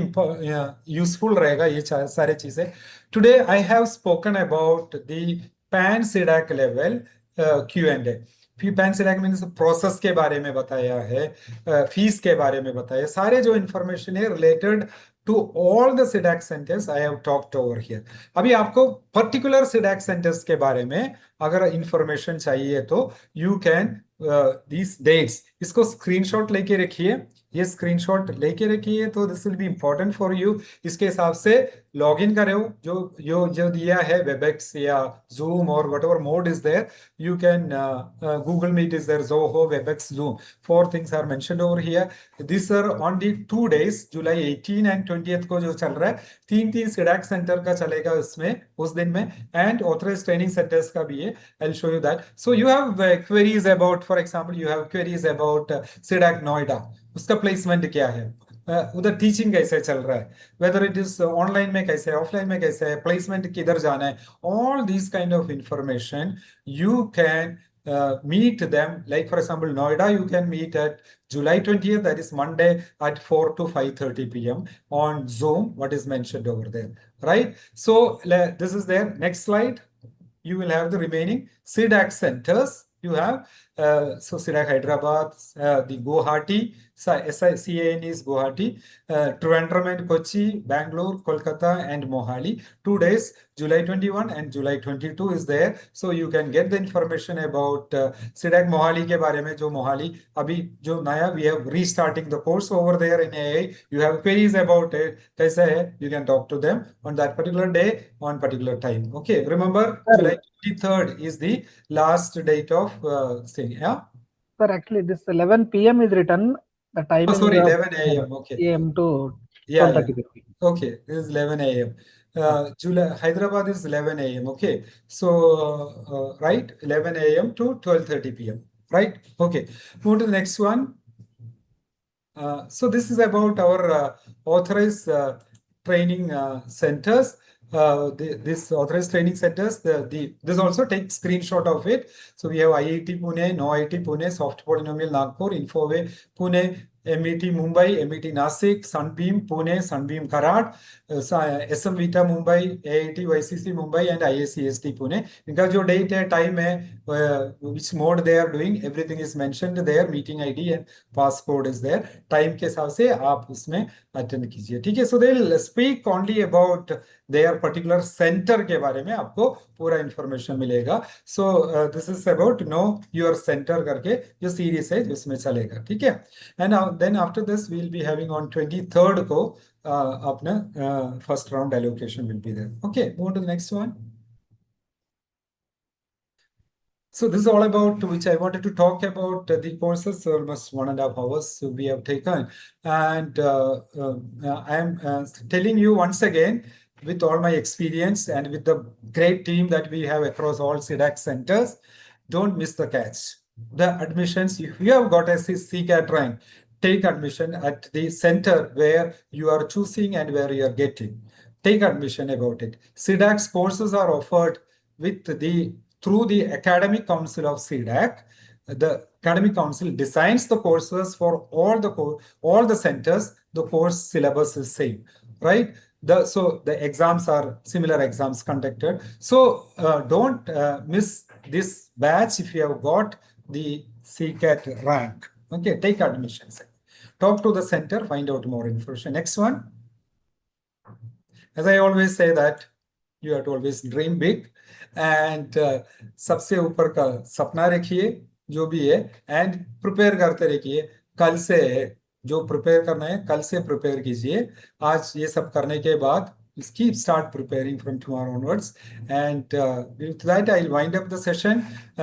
यूजफुल रहेगा ये सारे चीजें. Today I have spoken about the pan CDAC level Q&A. Pan CDAC means process के बारे में बताया है, फीस के बारे में बताया, सारे जो इंफॉर्मेशन है related to all the CDAC centres I have talked over here. अभी आपको पर्टिकुलर सीडैक सेंटर्स के बारे में अगर इंफॉर्मेशन चाहिए तो यू कैन दीज डेट्स, इसको स्क्रीनशॉट लेके रखिए. ये स्क्रीनशॉट लेके रखिए तो this will be important for you. इसके हिसाब से लॉग इन करो. जो दिया है वेबएक्स या जूम और whatever mode is there, you can Google Meet is there, Zoho, Webex, Zoom, four things are mentioned over here. This are on the 2 days, July 18 and 20 को जो चल रहा है. तीन तीन सिडैक सेंटर का चलेगा उसमें उस दिन में, एंड ऑथराइज ट्रेनिंग सेंटर्स का भी है. I will show you that. So you have queries about, for example you have queries about CDAC Noida, उसका प्लेसमेंट क्या है, उधर टीचिंग कैसे चल रहा है, वेदर इट इज ऑनलाइन में कैसे है, ऑफलाइन में कैसे है, प्लेसमेंट किधर जाना है, all this kind of information you can meet them. Like for example, Noida, you can meet at July 20th, that is Monday at 4 to 5:30 p.m. on Zoom, what is mentioned over there, right? So this is there. Next slide. You will have the remaining C-DAC centers. You have so C-DAC Hyderabad, the Guwahati, CAN is Guwahati, Trivandrum and Kochi, Bangalore, Kolkata, and Mohali. 2 days, July 21 and July 22 is there. So you can get the information about C-DAC Mohali के बारे में. जो Mohali अभी जो नया, we have restarting the course over there in AA. You have queries about it, कैसा है, you can talk to them on that particular day, on particular time. Okay, remember July 23rd is the last date of thing. Yeah. Sir, actually this 11 p.m. is written. The timing. Oh, sorry, 11 a.m. Okay. AM to Yeah, 12:30. Okay, this is 11 a.m. July, Hyderabad is 11 a.m. Okay, so right, 11 a.m. to 12:30 p.m. Right? Okay, move to the next one. So this is about our authorized training centers. This authorized training centers, this also takes screenshot of it. So we have IIT Pune, No IIT Pune, Soft Polynomial Nagpur, Infoway Pune, MET Mumbai, MET Nasik, Sunbeam Pune, Sunbeam Karad, SM Vita Mumbai, AIT YCC Mumbai, and IACST Pune. Because your date and time hai, which mode they are doing, everything is mentioned there. Meeting ID and passcode is there. Time के हिसाब से आप उसमें attend कीजिए. ठीक है. So they will speak only about their particular center के बारे में आपको पूरा information मिलेगा. So this is about know your center करके जो series है जिसमें चलेगा. ठीक है. And then after this we will be having on 23rd को अपना first round allocation will be there. Okay, move to the next one. So this is all about which I wanted to talk about the courses, almost 1.5 hours we have taken. And I am telling you once again, with all my experience and with the great team that we have across all C-DAC centers, don't miss the catch. The admissions, if you have got a CCAT rank, take admission at the center where you are choosing and where you are getting. Take admission about it. C-DAC's courses are offered through the Academic Council of C-DAC. The Academic Council designs the courses for all the centers. The course syllabus is same, right? So the exams are similar exams conducted. So don't miss this batch if you have got the CCAT rank. Okay, take admissions. Talk to the center, find out more information. Next one. As I always say that you have to always dream big and सबसे ऊपर का सपना रखिए जो भी है, and prepare करते रहिए. कल से जो प्रिपेयर करना है कल से प्रिपेयर कीजिए. आज ये सब करने के बाद keep start preparing from tomorrow onwards, and with that I'll wind up the session.